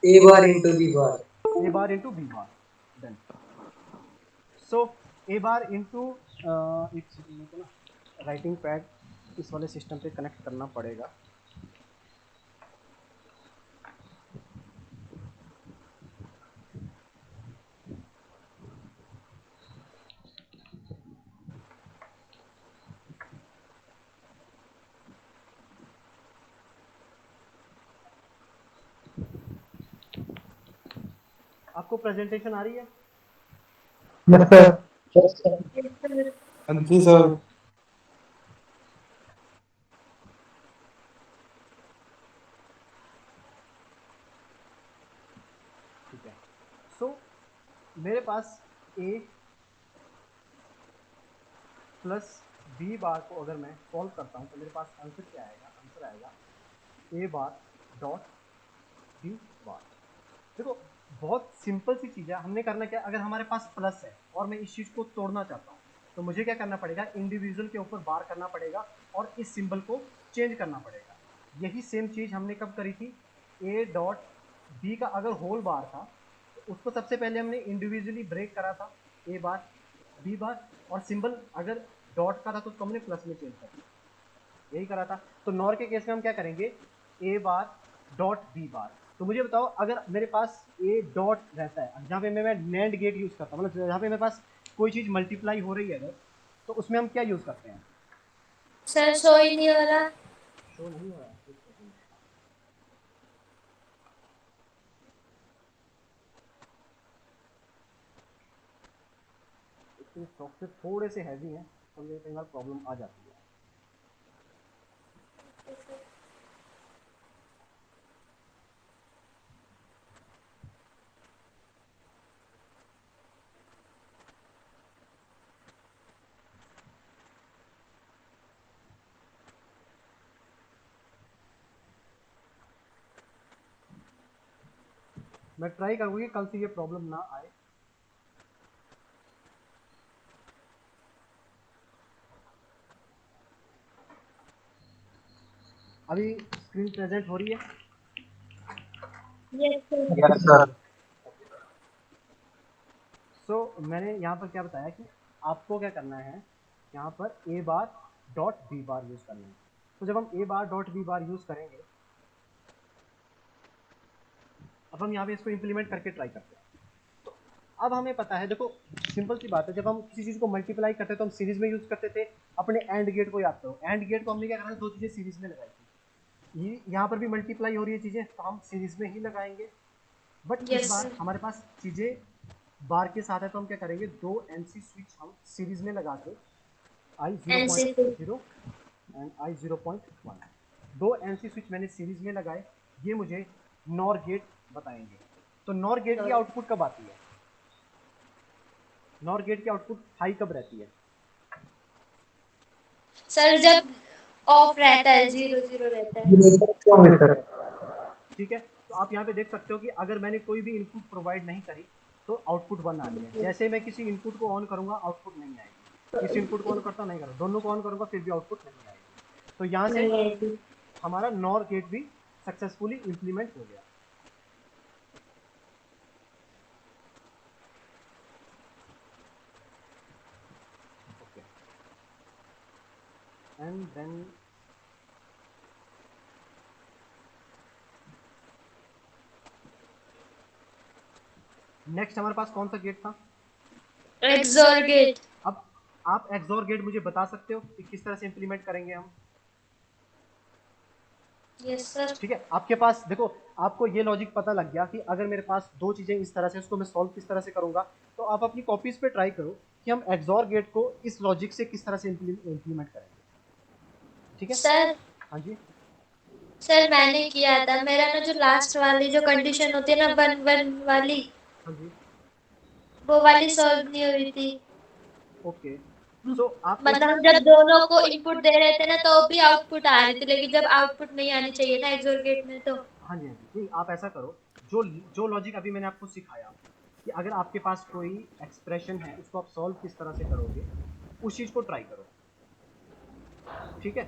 A bar into B bar. A bar into B bar, done. So A bar into, एक सेकंड मेरे को ना राइटिंग पैड इस वाले सिस्टम पे कनेक्ट करना पड़ेगा। आपको प्रेजेंटेशन आ रही है? Yes sir. अंकी सर। ठीक है। सो मेरे पास A प्लस B बार को अगर मैं सॉल्व करता हूँ तो मेरे पास आंसर क्या आएगा? आंसर आएगा A बार डॉट B बार। देखो बहुत सिंपल सी चीज़ है, हमने करना क्या, अगर हमारे पास प्लस है और मैं इस चीज़ को तोड़ना चाहता हूँ तो मुझे क्या करना पड़ेगा, इंडिविजुअल के ऊपर बार करना पड़ेगा और इस सिंबल को चेंज करना पड़ेगा। यही सेम चीज़ हमने कब करी थी, A डॉट B का अगर होल बार था उसको सबसे पहले हमने इंडिविजुअली ब्रेक करा था, ए बार बी बार, और सिंबल अगर डॉट का था तो उसको हमने प्लस में चेंज कर दिया, यही करा था। तो नॉर के केस में हम क्या करेंगे, ए बार डॉट बी बार। तो मुझे बताओ अगर मेरे पास ए डॉट रहता है, जहाँ पे मैं नैंड गेट यूज करता हूँ, मतलब जहाँ पे मेरे पास कोई चीज मल्टीप्लाई हो रही है अगर, तो उसमें हम क्या यूज करते हैं? सर शो ही नहीं हो रहा। शो नहीं हो रहा है, एक सेकंड। इसके सॉफ्टवेयर थोड़े से हैवी हैं तो मुझे कई बार प्रॉब्लम आ जाती है। मैं ट्राई करूँगी कल से ये प्रॉब्लम ना आए। अभी स्क्रीन प्रेजेंट हो रही है? Yes sir. Yes sir. So मैंने यहाँ पर क्या बताया कि आपको क्या करना है, यहाँ पर A bar dot B bar use करना है। तो जब हम A bar dot B bar use करेंगे, अब हम यहाँ पे इसको इम्प्लीमेंट करके ट्राई करते हैं। तो अब हमें पता है, देखो सिंपल सी बात है, जब हम किसी चीज को मल्टीप्लाई करते तो हम सीरीज में यूज करते थे। अपने एंड गेट को याद करो, एंड गेट को हमने क्या करना है, दो चीजें सीरीज में लगाई थी। ये यहाँ पर भी मल्टीप्लाई हो रही है चीजें, तो हम सीरीज में ही लगाएंगे। बट इस यस बार सर। हमारे पास चीजें बार के साथ है, तो हम क्या करेंगे, दो एनसी स्विच हम सीरीज में लगा के आई एनसी 0.0 एंड आई 0.1, दो एनसी स्विच मैंने सीरीज में लगाए, ये मुझे नॉर गेट बताएंगे। तो नॉर गेट की आउटपुट कब आती है, नॉर गेट की आउटपुट हाई कब रहती है? सर जब ऑफ रहता है, 0 0 रहता है। होंगे सर। ठीक है, तो आप यहाँ पे देख सकते हो कि अगर मैंने कोई भी इनपुट प्रोवाइड नहीं करी तो आउटपुट 1 आ रही है। जैसे मैं किसी इनपुट को ऑन करूंगा आउटपुट नहीं आएगी, इस इनपुट को ऑन करता नहीं करूँ, दोनों को ऑन करूंगा फिर भी आउटपुट नहीं आएगी। तो यहाँ से नहीं आएगी। हमारा नॉर गेट भी सक्सेसफुली इंप्लीमेंट हो गया। ओके, एंड देन नेक्स्ट हमारे पास कौन सा गेट था? XOR gate. अब आप एक्सोर गेट मुझे बता सकते हो कि किस तरह से इंप्लीमेंट करेंगे हम? Yes sir. ठीक है, आपके पास देखो, आपको ये लॉजिक पता लग गया कि अगर मेरे पास दो चीजें इस तरह से, उसको मैं सॉल्व किस तरह से करूंगा। तो आप अपनी कॉपीज पे ट्राई करो कि हम एक्सोर गेट को इस लॉजिक से किस तरह से इंप्लीमेंट करेंगे। ठीक है सर हाँ जी, सर मैंने किया था, मेरा ना जो लास्ट वाली जो कंडीशन होती है ना, 1 1 वाली, हाँ जी, वो वाली सॉल्व नहीं हुई थी। ओके। सो आप एक, मतलब हम जब दोनों को इनपुट दे रहे थे ना तो भी आउटपुट आ रही थी, लेकिन जब आउटपुट नहीं आनी चाहिए ना एक्सोर गेट में तो। हाँ जी हाँ जी, नहीं आप ऐसा करो, जो जो लॉजिक अभी मैंने आपको सिखाया कि अगर आपके पास कोई एक्सप्रेशन है उसको आप सॉल्व किस तरह से करोगे, उस चीज को ट्राई करो। ठीक है,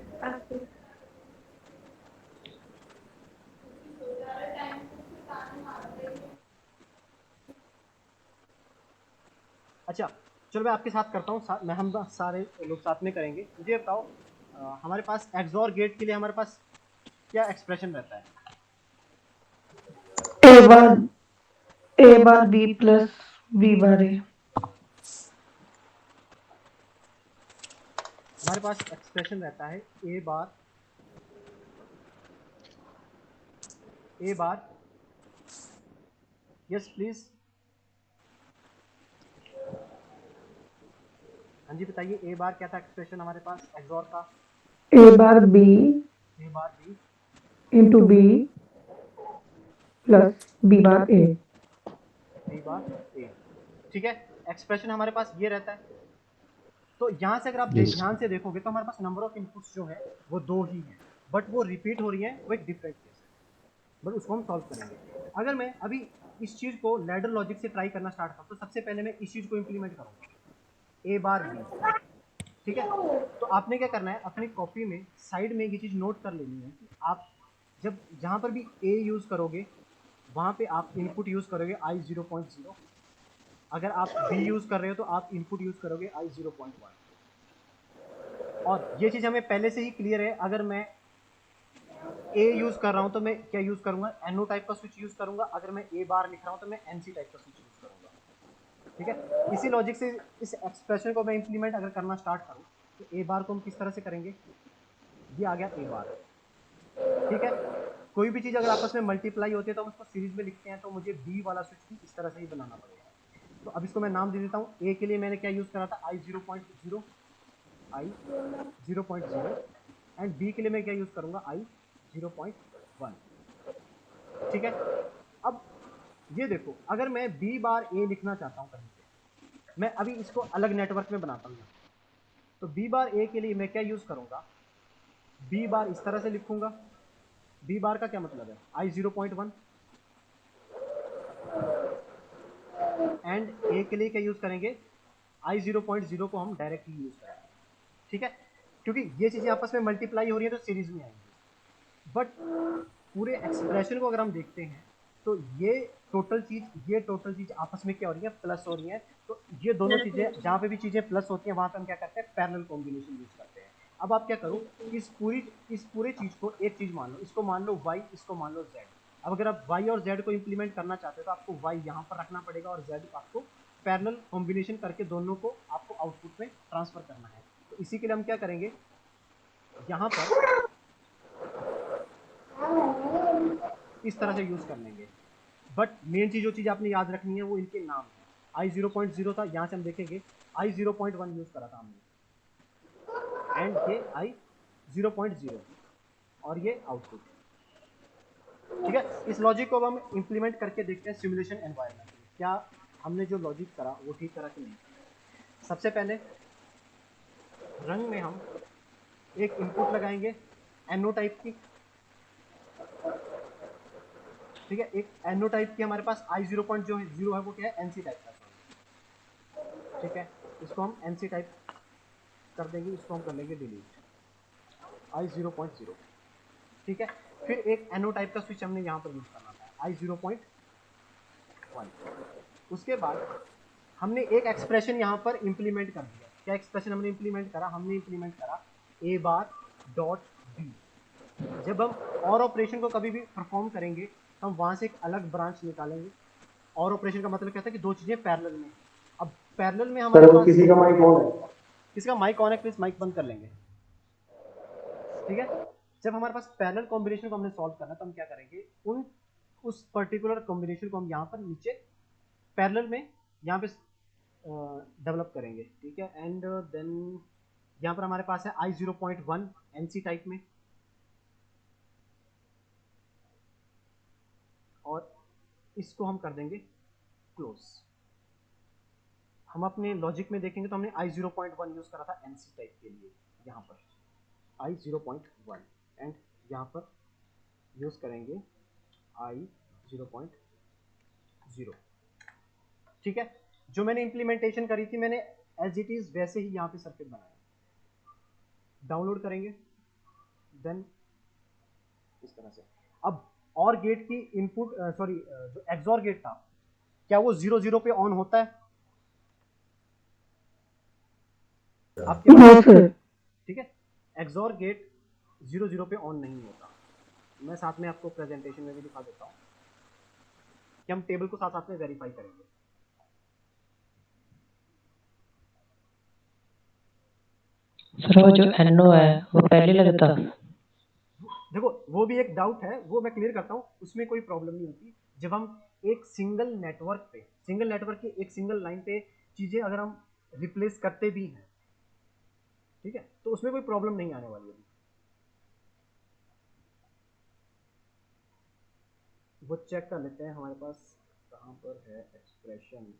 अच्छा चलो मैं आपके साथ करता हूँ, मैं हम सारे लोग साथ में करेंगे। मुझे बताओ हमारे पास एक्सोर गेट के लिए हमारे पास क्या एक्सप्रेशन रहता है? A bar B plus B bar ए। हमारे पास एक्सप्रेशन रहता है ए बार, यस प्लीज, हाँ जी बताइए, ए बार क्या था एक्सप्रेशन हमारे पास एक्सोर का? A bar B A bar B into B plus B bar A. B bar A. ठीक है, एक्सप्रेशन हमारे पास ये रहता है। तो यहाँ से अगर आप Yes. ध्यान से देखोगे तो हमारे पास नंबर ऑफ इनपुट्स जो है वो दो ही हैं, बट वो रिपीट हो रही है, वो एक डिफरेंट केस है, बट उसको हम सॉल्व करेंगे। अगर मैं अभी इस चीज को लैडर लॉजिक से ट्राई करना स्टार्ट करूँ तो सबसे पहले मैं इस चीज को इंप्लीमेंट करूंगा, ए बार बी। ठीक है, तो आपने क्या करना है, अपनी कॉपी में साइड में ये चीज नोट कर लेनी है कि आप जब जहां पर भी ए यूज करोगे वहाँ पे आप इनपुट यूज़ करोगे आई 0.0। अगर आप बी यूज़ कर रहे हो तो आप इनपुट यूज़ करोगे आई 0.1। और ये चीज़ हमें पहले से ही क्लियर है, अगर मैं ए यूज़ कर रहा हूँ तो मैं क्या यूज़ करूँगा, एनओ टाइप का स्विच यूज़ करूँगा। अगर मैं ए बार लिख रहा हूँ तो मैं एनसी टाइप का स्विच यूज़ करूँगा। ठीक है, इसी लॉजिक से इस एक्सप्रेशन को मैं इंप्लीमेंट अगर करना स्टार्ट करूँ तो ए बार को हम किस तरह से करेंगे, ये आ गया ए बार। ठीक है, कोई भी चीज़ अगर आपस में मल्टीप्लाई होती है तो हम उसको सीरीज में लिखते हैं, तो मुझे बी वाला स्विच भी इस तरह से ही बनाना पड़ेगा। तो अब इसको मैं नाम दे देता हूँ। ए के लिए मैंने क्या यूज़ करा था, आई 0.0, आई 0.0, एंड बी के लिए मैं क्या यूज़ करूँगा, आई 0.1। ठीक है, अब ये देखो, अगर मैं बी बार ए लिखना चाहता हूँ कहीं पे, मैं अभी इसको अलग नेटवर्क में बनाता हूँ। तो बी बार ए के लिए मैं क्या यूज़ करूँगा, बी बार इस तरह से लिखूंगा। बी बार का क्या मतलब है, आई 0.1, एंड ए के लिए क्या यूज़ करेंगे, आई 0.0 को हम डायरेक्टली यूज़ करेंगे। ठीक है, क्योंकि ये चीज़ें आपस में मल्टीप्लाई हो रही है तो सीरीज में आएंगी। बट पूरे एक्सप्रेशन को अगर हम देखते हैं तो ये टोटल चीज़ आपस में क्या हो रही है, प्लस हो रही है। तो ये दोनों चीज़ें, जहाँ पे भी चीज़ें प्लस होती हैं वहाँ पे हम क्या करते हैं, पैरेलल कॉम्बिनेशन यूज़ करते हैं। अब आप क्या करो, इस पूरे चीज़ को एक चीज़ मान लो, इसको मान लो y, इसको मान लो z। अब अगर आप y और z को इंप्लीमेंट करना चाहते हो तो आपको y यहाँ पर रखना पड़ेगा और z आपको पैरेलल कॉम्बिनेशन करके दोनों को आपको आउटपुट में ट्रांसफर करना है। तो इसी के लिए हम क्या करेंगे, यहाँ पर इस तरह से यूज़ कर लेंगे। बट मेन चीज़, जो चीज़ आपने याद रखनी है वो इनके नाम है। आई 0.0 था, यहाँ से हम देखेंगे आई 0.1 यूज़ करा था हमने, एंड ये आई 0.0 और ये आउटपुट। ठीक है, इस लॉजिक को अब हम इंप्लीमेंट करके देखते हैं सिमुलेशन एनवायरनमेंट में, क्या हमने जो लॉजिक करा वो ठीक करा कि नहीं। सबसे पहले रंग में हम एक इनपुट लगाएंगे एनो टाइप की। ठीक है, एक एनो टाइप की हमारे पास आई 0.0 है, वो क्या है, एनसी टाइप का। ठीक है, इसको हम एनसी टाइप कर देंगे, इसको हम कर लेंगे डिलीट, आई 0.0। ठीक है, फिर एक एनो टाइप का स्विच हमने यहाँ पर यूज करना था, आई 0.1। उसके बाद हमने एक एक्सप्रेशन यहाँ पर इंप्लीमेंट कर दिया। क्या एक्सप्रेशन हमने इंप्लीमेंट करा, हमने इंप्लीमेंट करा ए बार डॉट बी। जब हम और ऑपरेशन को कभी भी परफॉर्म करेंगे तो हम वहाँ से एक अलग ब्रांच निकालेंगे। और ऑपरेशन का मतलब क्या था कि दो चीज़ें पैरेलल में। अब पैरेलल में हमारे पास किसी का माइक ऑन है? किसका माइक ऑन है, प्लीज माइक बंद कर लेंगे। ठीक है, जब हमारे पास पैरेलल कॉम्बिनेशन को हमने सॉल्व करना है तो हम क्या करेंगे, उस पर्टिकुलर कॉम्बिनेशन को हम यहाँ पर नीचे पैरेलल में यहाँ पे डेवलप करेंगे। ठीक है, एंड देन यहाँ पर हमारे पास है आई 0.1 एनसी टाइप में, और इसको हम कर देंगे क्लोज। हम अपने लॉजिक में देखेंगे तो हमने आई 0.1 यूज करा था एनसी टाइप के लिए, यहाँ पर आई 0.1, एंड यहाँ पर यूज करेंगे आई 0.0। ठीक है, जो मैंने इंप्लीमेंटेशन करी थी मैंने एज इट इज वैसे ही यहाँ पे सर्किट बनाया। डाउनलोड करेंगे, देन इस तरह से। अब और गेट की इनपुट जो एक्सॉर गेट था, क्या वो 0 पे ऑन होता है आपके हाँ सर। ठीक है, एक्सॉर गेट 0 पे ऑन नहीं होता। मैं साथ में आपको प्रेजेंटेशन में भी दिखा देता हूँ कि हम टेबल को साथ साथ में वेरीफाई करेंगे। सर वो जो एनो है वो पहले लगता। देखो वो भी एक डाउट है, वो मैं क्लियर करता हूँ, उसमें कोई प्रॉब्लम नहीं होती। जब हम एक सिंगल नेटवर्क की एक सिंगल लाइन पे चीजें अगर हम रिप्लेस करते भी हैं, ठीक है, तो उसमें कोई प्रॉब्लम नहीं आने वाली है। वो चेक कर लेते हैं हमारे पास कहाँ पर है एक्सप्रेशन।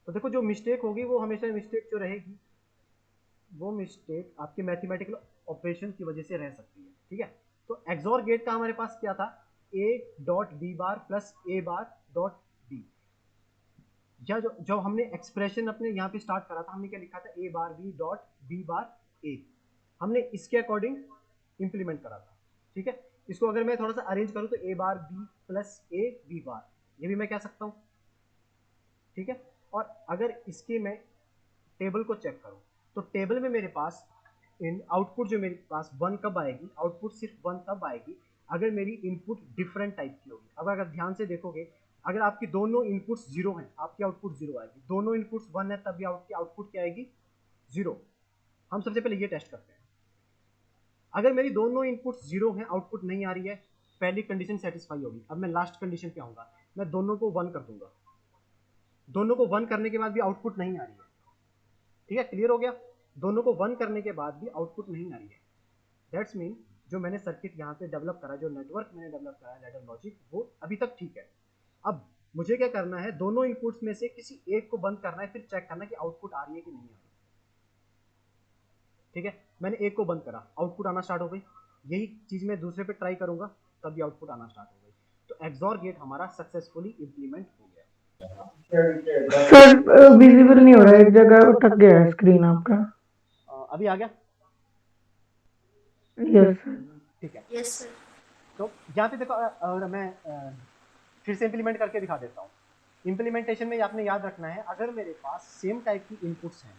तो देखो जो मिस्टेक होगी वो हमेशा मिस्टेक जो रहेगी वो मिस्टेक आपके मैथमेटिकल ऑपरेशन की वजह से रह सकती है। ठीक है, तो एक्सॉर गेट का हमारे पास क्या था, a dot B bar plus A bar dot B. या जो हमने एक्सप्रेशन अपने यहाँ पे स्टार्ट करा था, हमने क्या लिखा था, ए bar B dot B bar ए, हमने इसके अकॉर्डिंग इंप्लीमेंट करा था। ठीक है, इसको अगर मैं थोड़ा सा अरेंज करूं तो A bar B plus A B bar, ये भी मैं कह सकता हूं, ठीक है। और अगर इसके मैं टेबल को चेक करूं तो टेबल में मेरे पास इन आउटपुट जो मेरे पास 1 कब आएगी, आउटपुट सिर्फ 1 तब आएगी अगर मेरी इनपुट डिफरेंट टाइप की होगी। अब अगर ध्यान से देखोगे, अगर आपकी दोनों इनपुट्स 0 हैं, आपकी आउटपुट 0 आएगी, दोनों इनपुट्स 1 है तब भी आपकी आउटपुट क्या आएगी, 0। हम सबसे पहले ये टेस्ट करते हैं। अगर मेरी दोनों इनपुट्स 0 हैं, आउटपुट नहीं आ रही है, पहली कंडीशन सेटिस्फाई होगी। अब मैं लास्ट कंडीशन पे आऊंगा, मैं दोनों को 1 कर दूंगा, दोनों को 1 करने के बाद भी आउटपुट नहीं आ रही है, ठीक है, क्लियर हो गया। दोनों को 1 करने के बाद भी आउटपुट नहीं आ रही है, दैट्स मीन जो मैंने सर्किट यहाँ पे डेवलप करा, जो नेटवर्क मैंने डेवलप करा लैडर लॉजिक, वो अभी तक ठीक है। अब मुझे क्या करना है, दोनों इनपुट्स में से किसी एक को बंद करना है, फिर चेक करना है कि आउटपुट आ रही है कि नहीं आ रही, ठीक है। मैंने एक को बंद करा, आउटपुट आना स्टार्ट हो गई, यही चीज मैं दूसरे पे ट्राई करूंगा तभी आउटपुट आना स्टार्ट हो गई। तो एक्सॉर गेट हमारा सक्सेसफुली इंप्लीमेंट हो गया। सर विजिबल नहीं हो रहा है, एक जगह अटक गया है स्क्रीन आपका। अभी आ गया, यस ठीक है। Yes sir. तो यहाँ पे देखो, और मैं फिर से इंप्लीमेंट करके दिखा देता हूँ। इंप्लीमेंटेशन में आपने याद रखना है, अगर मेरे पास सेम टाइप की इनपुट्स हैं,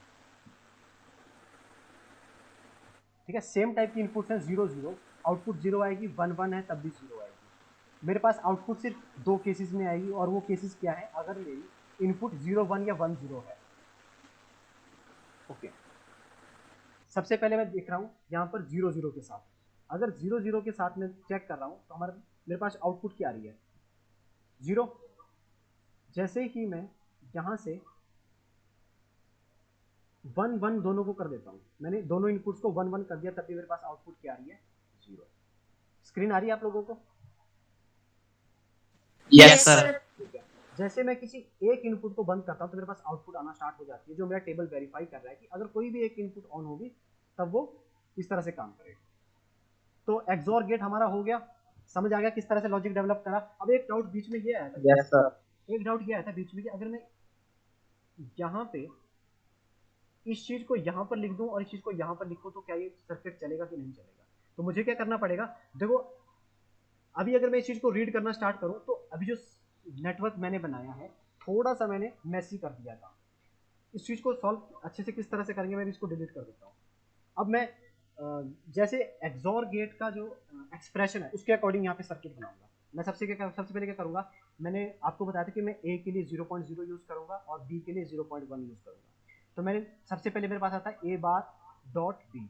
ठीक है, सेम टाइप की इनपुट्स हैं, 0 0, आउटपुट 0 आएगी, 1 1 है तब भी 0 आएगी। मेरे पास आउटपुट सिर्फ 2 केसेस में आएगी, और वो केसेस क्या है, अगर मेरी इनपुट 0 1 या 1 0 है। ओके, सबसे पहले मैं देख रहा हूँ यहाँ पर 0 0 के साथ, अगर 0 0 के साथ मैं चेक कर रहा हूँ तो हमारे मेरे पास आउटपुट क्या आ रही है, 0। जैसे ही मैं यहाँ से 1 1 दोनों को कर देता हूँ, मैंने दोनों इनपुट्स को 1 1 कर दिया, तब भी मेरे पास आउटपुट क्या आ रही है, 0। स्क्रीन आ रही है आप लोगों को? Yes sir. ठीक है। जैसे मैं किसी एक इनपुट को बंद करता हूँ तो मेरे पास आउटपुट आना स्टार्ट हो जाती है, जो मेरा टेबल वेरीफाई कर रहा है कि अगर कोई भी एक इनपुट ऑन होगी तब वो इस तरह से काम करेगा। तो एक्सॉर गेट हमारा हो गया, समझ आ गया किस तरह से लॉजिक डेवलप करा। अब एक डाउट बीच में ये आया था, यस सर। एक डाउट ये आया था बीच में कि अगर मैं यहाँ पे इस चीज को यहाँ पर लिख दूं और इस चीज को यहाँ पर लिखूं तो क्या ये सर्किट चलेगा कि नहीं चलेगा। तो मुझे क्या करना पड़ेगा, देखो अभी अगर मैं इस चीज को रीड करना स्टार्ट करूं तो अभी जो नेटवर्क मैंने बनाया है थोड़ा सा मैंने मैसी कर दिया था। इस चीज को सॉल्व अच्छे से किस तरह से करेंगे, मैं भी इसको डिलीट कर देता हूँ। अब मैं जैसे एक्सॉर गेट का जो एक्सप्रेशन है उसके अकॉर्डिंग यहाँ पे सर्किट बनाऊंगा। मैं सबसे पहले क्या करूंगा, मैंने आपको बताया था कि मैं ए के लिए 0.0 यूज करूंगा और बी के लिए 0.1 यूज करूंगा। तो मैंने सबसे पहले मेरे पास आता है ए बार डॉट बी,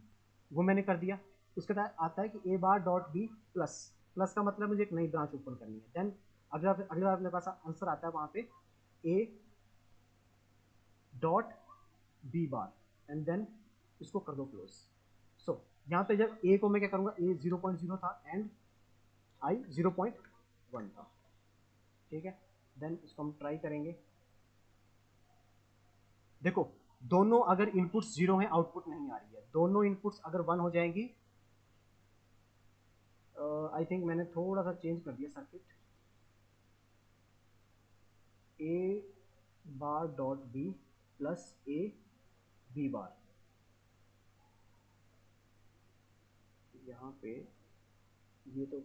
वो मैंने कर दिया। उसके बाद आता है कि A bar dot B plus, plus का मतलब मुझे एक नई ब्रांच ओपन करनी है। देन अगला मेरे पास आंसर आता है वहाँ पे A dot B bar and then इसको कर दो क्लोज। सो यहाँ पे जब ए को मैं क्या करूँगा, ए 0.0 था एंड आई 0.1 था, ठीक है। देन इसको हम ट्राई करेंगे। देखो दोनों अगर इनपुट्स 0 हैं आउटपुट नहीं आ रही है, दोनों इनपुट्स अगर 1 हो जाएंगी, आई थिंक मैंने थोड़ा सा चेंज कर दिया circuit, A bar dot B plus A B bar, यहाँ पे ये तो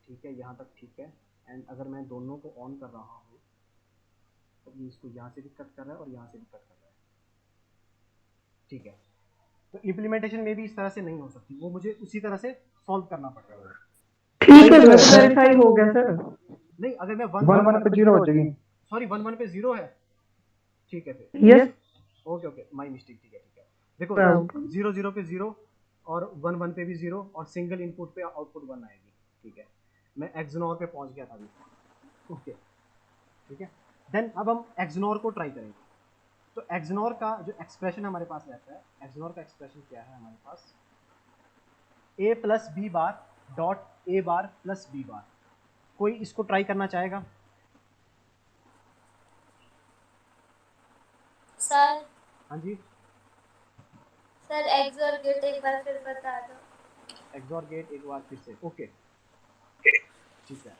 ठीक है, यहाँ तक ठीक है। एंड अगर मैं दोनों को ऑन कर रहा हूँ तो ये इसको यहाँ से भी कट कर रहा है और यहाँ से भी कट कर रहा है, ठीक है। तो इम्प्लीमेंटेशन में भी इस तरह से नहीं हो सकती, वो मुझे उसी तरह से सॉल्व करना पड़ेगा। ठीक है, वेरीफाई हो गया सर। नहीं अगर मैं 1 1 पे 0 हो जाएगी। सॉरी 1 1 पे 0 है, ठीक है फिर yes okay okay my mistake, ठीक है। देखो 0 0 पे 0 और 1 1 पे भी 0 और सिंगल इनपुट पे आउटपुट 1 आएगी, ठीक है। मैं एक्सनोर पे पहुंच गया था अभी, ओके ठीक है। देन अब हम एक्सनोर को ट्राई करेंगे। तो एक्सनोर का जो एक्सप्रेशन हमारे पास रहता है, एक्सनोर का एक्सप्रेशन क्या है हमारे पास, A plus B bar dot A bar plus B bar. कोई इसको ट्राई करना चाहेगा? सर हाँ जी, सर एक्सॉर गेट एक बार फिर बता दो। एक्सॉर गेट एक बार फिर से, ओके ठीक है।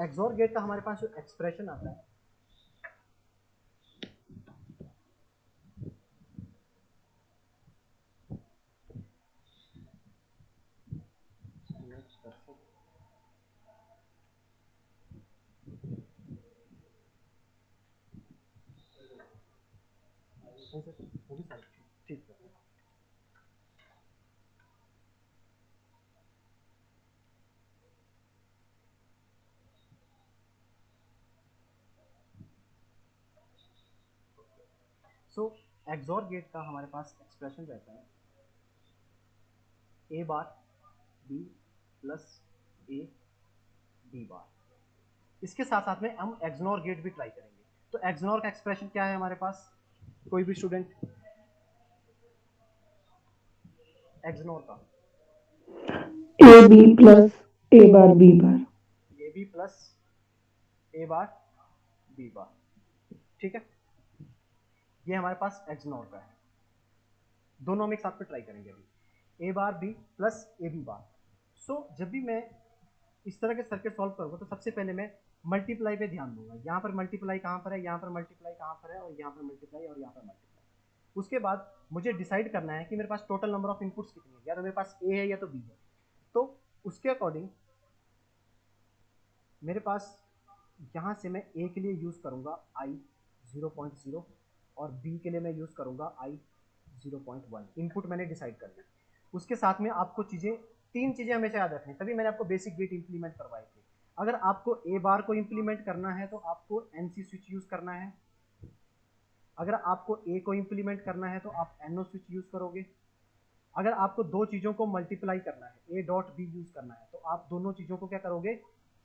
एक्सॉर गेट का हमारे पास जो एक्सप्रेशन आता है, ठीक है। सो एक्सॉर गेट का हमारे पास एक्सप्रेशन रहता है A bar B plus A B bar. इसके साथ साथ में हम एक्सनॉर गेट भी ट्राई करेंगे। तो एक्सनॉर का एक्सप्रेशन क्या है हमारे पास, कोई भी स्टूडेंट? एक्सनॉर का A B plus A bar B bar. A B plus A bar B bar, ठीक है। ये हमारे पास एक्सनॉर का है। दोनों हम एक साथ में ट्राई करेंगे अभी, A bar B plus A B bar. So जब भी मैं इस तरह के सर्किट सॉल्व करूंगा तो सबसे पहले मैं मल्टीप्लाई पे ध्यान दूंगा। यहाँ पर मल्टीप्लाई कहाँ पर है, यहाँ पर मल्टीप्लाई कहाँ पर है, और यहाँ पर मल्टीप्लाई और यहाँ पर मल्टीप्लाई। उसके बाद मुझे डिसाइड करना है कि मेरे पास टोटल नंबर ऑफ इनपुट्स कितनी है, या तो मेरे पास ए है या तो बी है। तो उसके अकॉर्डिंग मेरे पास यहाँ से मैं ए के लिए यूज़ करूँगा आई 0.0 और बी के लिए मैं यूज़ करूँगा आई 0.1। इनपुट मैंने डिसाइड कर लिया। उसके साथ में आपको तीन चीज़ें हमेशा याद रखनी, तभी मैंने आपको बेसिक गेट इंप्लीमेंट करवाए थे। अगर आपको ए बार को इंप्लीमेंट करना है तो आपको एनसी स्विच यूज़ करना है। अगर आपको ए को इंप्लीमेंट करना है तो आप एनओ स्विच यूज़ करोगे। अगर आपको दो चीज़ों को मल्टीप्लाई करना है, ए डॉट बी यूज़ करना है, तो आप दोनों चीज़ों को क्या करोगे,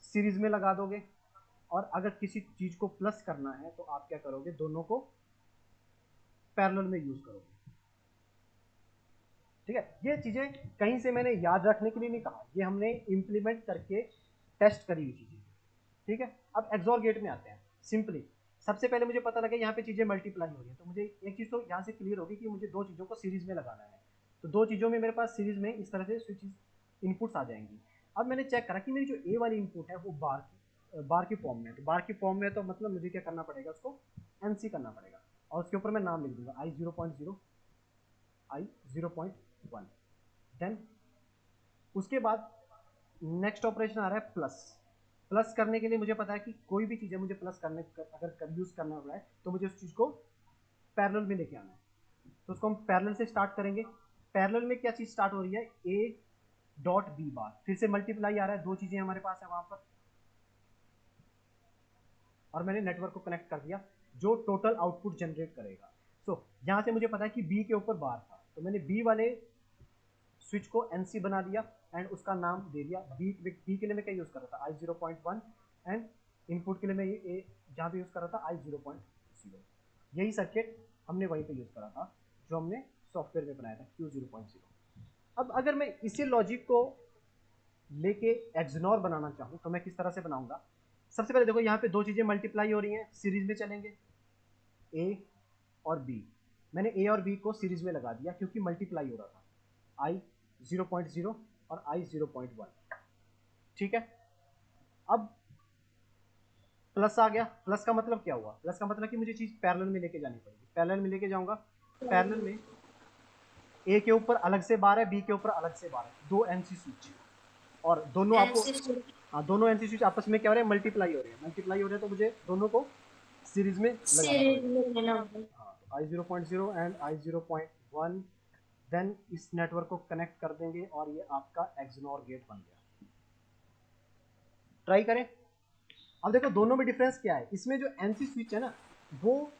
सीरीज में लगा दोगे। और अगर किसी चीज़ को प्लस करना है तो आप क्या करोगे, दोनों को पैरेलल में यूज़ करोगे। ठीक है, ये चीज़ें कहीं से मैंने याद रखने के लिए नहीं कहा, ये हमने इंप्लीमेंट करके टेस्ट करी हुई चीज़ें। ठीक है, अब एक्सॉर गेट में आते हैं। सिंपली सबसे पहले मुझे पता लगे यहाँ पे चीज़ें मल्टीप्लाई हो रही है, तो मुझे एक चीज़ तो यहाँ से क्लियर होगी कि मुझे दो चीज़ों को सीरीज में लगाना है। तो दो चीज़ों में मेरे पास सीरीज में इस तरह से स्विच इनपुट्स आ जाएंगी। अब मैंने चेक करा कि मेरी जो ए वाली इनपुट है वो बार की फॉर्म में है। तो बार की फॉर्म में तो मतलब मुझे क्या करना पड़ेगा, उसको एनसी करना पड़ेगा और उसके ऊपर मैं नाम लिख दूंगा आई 0.0 आई 0.1। देन उसके बाद नेक्स्ट ऑपरेशन आ रहा है प्लस। प्लस करने के लिए मुझे पता है कि कोई भी चीज़ है मुझे प्लस करने अगर यूज़ करना हो रहा है तो मुझे उस चीज़ को पैरेलल में लेके आना है। तो उसको हम पैरेलल से स्टार्ट करेंगे। पैरेलल में क्या चीज़ स्टार्ट हो रही है, ए डॉट बी बार, फिर से मल्टीप्लाई आ रहा है, दो चीज़ें हमारे पास है वहाँ पर, और मैंने नेटवर्क को कनेक्ट कर दिया जो टोटल आउटपुट जनरेट करेगा। सो यहाँ से मुझे पता है कि बी के ऊपर बार था, तो मैंने बी वाले स्विच को एनसी बना दिया एंड उसका नाम दे दिया बी के लिए मैं क्या यूज़ कर रहा था, आई 0.1, एंड इनपुट के लिए मैं ये जहाँ पे यूज़ कर रहा था आई 0.0। यही सर्किट हमने वहीं पे यूज़ करा था जो हमने सॉफ्टवेयर में बनाया था Q0.0। अब अगर मैं इसी लॉजिक को लेके एक्सनॉर बनाना चाहूँ तो मैं किस तरह से बनाऊंगा। सबसे पहले देखो यहाँ पे दो चीज़ें मल्टीप्लाई हो रही हैं, सीरीज में चलेंगे, ए और बी। मैंने ए और बी को सीरीज में लगा दिया क्योंकि मल्टीप्लाई हो रहा था, आई 0.0 और आई 0.1। ठीक है, अब प्लस आ गया। प्लस का मतलब क्या हुआ, प्लस का मतलब कि मुझे चीज़ पैरेलल में लेके जानी पड़ेगी। पैरेलल में लेके जाऊंगा, पैरेलल में ए के ऊपर अलग से बार है, बी के ऊपर अलग से बार है, दो एनसी स्विच, और दोनों आपको हाँ दोनों एनसी स्विच आपस में क्या हो रहे हैं, मल्टीप्लाई हो रहे हैं। मल्टीप्लाई हो रहे हैं तो मुझे दोनों को सीरीज में लगाना पड़ेगा। हाँ, तो आई 0.0 एंड आई 0.1, देन इस नेटवर्क को कनेक्ट कर देंगे और ये आपका एक्सनॉर गेट बन गया। ट्राई करें। अब देखो दोनों में डिफरेंस क्या है, इसमें जो एनसी स्विच है ना, वो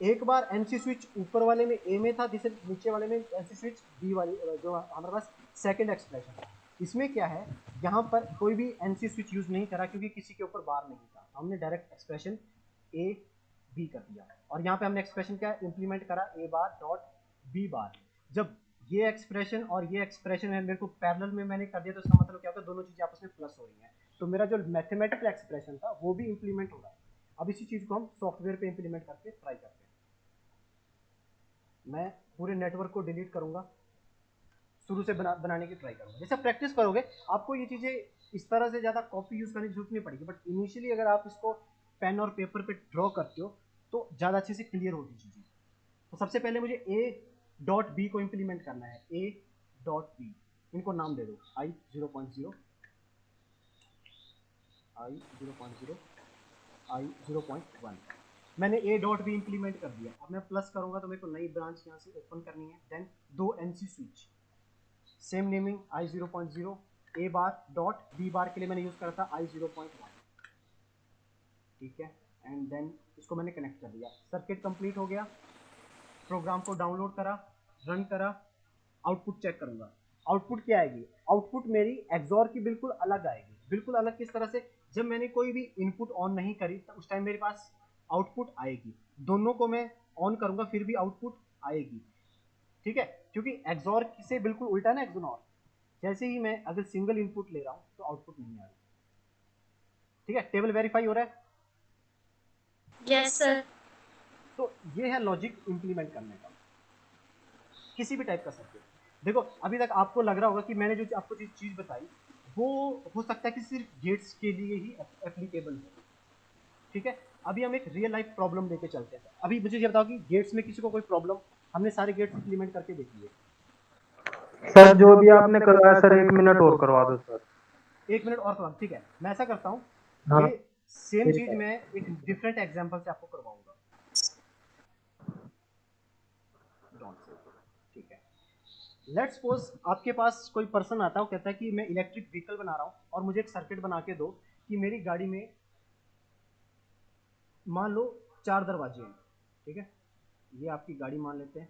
एक बार एनसी स्विच ऊपर वाले में ए में था, जिसे नीचे वाले में एनसी स्विच बी वाली, जो हमारे पास सेकंड एक्सप्रेशन था। इसमें क्या है, यहाँ पर कोई भी एनसी स्विच यूज नहीं करा क्योंकि किसी के ऊपर बार नहीं था, हमने डायरेक्ट एक्सप्रेशन ए बी कर दिया। और यहाँ पे हमने एक्सप्रेशन क्या इंप्लीमेंट करा, ए बार डॉट बी बार। जब ये एक्सप्रेशन और ये एक्सप्रेशन है मेरे को पैरेलल में मैंने कर दिया, तो इसका मतलब क्या होता है, दोनों चीजें आपस में प्लस हो रही हैं, तो मेरा जो मैथमेटिकल एक्सप्रेशन था वो भी इंप्लीमेंट हो रहा है। अब इसी चीज को हम सॉफ्टवेयर पे इंप्लीमेंट करके ट्राई करते हैं। मैं पूरे नेटवर्क को डिलीट करूंगा, शुरू से बनाने की ट्राई करूंगा। जैसे प्रैक्टिस करोगे आपको ये चीज़ें इस तरह से ज़्यादा कॉपी यूज़ करने की जरूरत नहीं पड़ेगी, बट इनिशियली अगर आप इसको पेन और पेपर पे ड्रॉ करते हो तो ज़्यादा अच्छे से क्लियर होगी चीज़ें। तो सबसे पहले मुझे a.b को इम्प्लीमेंट करना है। a.b, इनको नाम दे दो i0.0, i0.0, i0.1। मैंने a.b इम्प्लीमेंट कर दिया। अब मैं प्लस करूंगा तो मेरे को नई ब्रांच यहाँ से ओपन करनी है। देन दो NC switch, same naming i0.0, a bar dot b बार के लिए मैंने यूज़ करा था i0.1, ठीक है। एंड देन इसको मैंने कनेक्ट कर दिया। सर्किट कंप्लीट हो गया। प्रोग्राम को डाउनलोड करा, रन करा, आउटपुट चेक करूंगा। आउटपुट क्या आएगी? आउटपुट मेरी एक्सॉर की बिल्कुल अलग आएगी। बिल्कुल अलग किस तरह से? जब मैंने कोई भी इनपुट ऑन नहीं करी तो उस टाइम मेरे पास आउटपुट आएगी। दोनों को मैं ऑन करूंगा फिर भी आउटपुट आएगी, ठीक है, क्योंकि एक्सॉर से बिल्कुल उल्टा ना एक्सोनॉर। जैसे ही मैं अगर सिंगल इनपुट ले रहा हूं तो आउटपुट नहीं आ रही, ठीक है। टेबल वेरीफाई हो रहा है? Yes sir. तो ये है लॉजिक इंप्लीमेंट करने का किसी भी टाइप का सर्किट। देखो अभी तक आपको लग रहा होगा कि मैंने जो आपको चीज बताई वो हो सकता है कि सिर्फ गेट्स के लिए ही एप्लीकेबल है, ठीक है। अभी हम एक रियल लाइफ प्रॉब्लम लेके चलते हैं। अभी मुझे ये बताओ कि गेट्स में किसी को कोई प्रॉब्लम? हमने सारे गेट्स इंप्लीमेंट करके देख लिए। सर जो भी आपने करवाया सर 1 मिनट और करवा दो सर। 1 मिनट और करवा, ठीक है। मैं ऐसा करता हूँ, हाँ ये सेम चीज मैं एक डिफरेंट एग्जांपल से आपको करवाऊंगा। ठीक है, लेट्स सपोज आपके पास कोई पर्सन आता है, वो कहता है कि मैं इलेक्ट्रिक व्हीकल बना रहा हूँ और मुझे एक सर्किट बना के दो कि मेरी गाड़ी में मान लो 4 दरवाजे हैं, ठीक है। ये आपकी गाड़ी मान लेते हैं,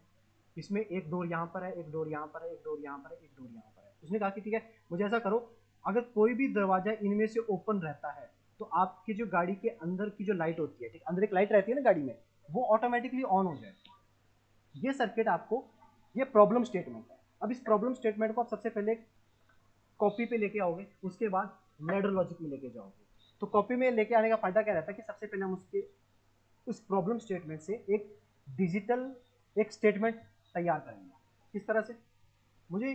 इसमें एक डोर यहाँ पर है, एक डोर यहाँ पर है, एक डोर यहाँ पर है, एक डोर यहाँ पर है। उसने कहा कि ठीक है मुझे ऐसा करो, अगर कोई भी दरवाजा इनमें से ओपन रहता है तो आपकी जो गाड़ी के अंदर की जो लाइट होती है, ठीक, अंदर एक लाइट रहती है ना गाड़ी में, वो ऑटोमेटिकली ऑन हो जाए। ये सर्किट आपको, ये प्रॉब्लम स्टेटमेंट है। अब इस प्रॉब्लम स्टेटमेंट को आप सबसे पहले कॉपी पे लेके आओगे, उसके बाद लैडर लॉजिक में लेके जाओगे। तो कॉपी में लेके आने का फायदा क्या रहता है कि सबसे पहले हम उसके उस प्रॉब्लम स्टेटमेंट से एक डिजिटल एक स्टेटमेंट तैयार करेंगे। किस तरह से? मुझे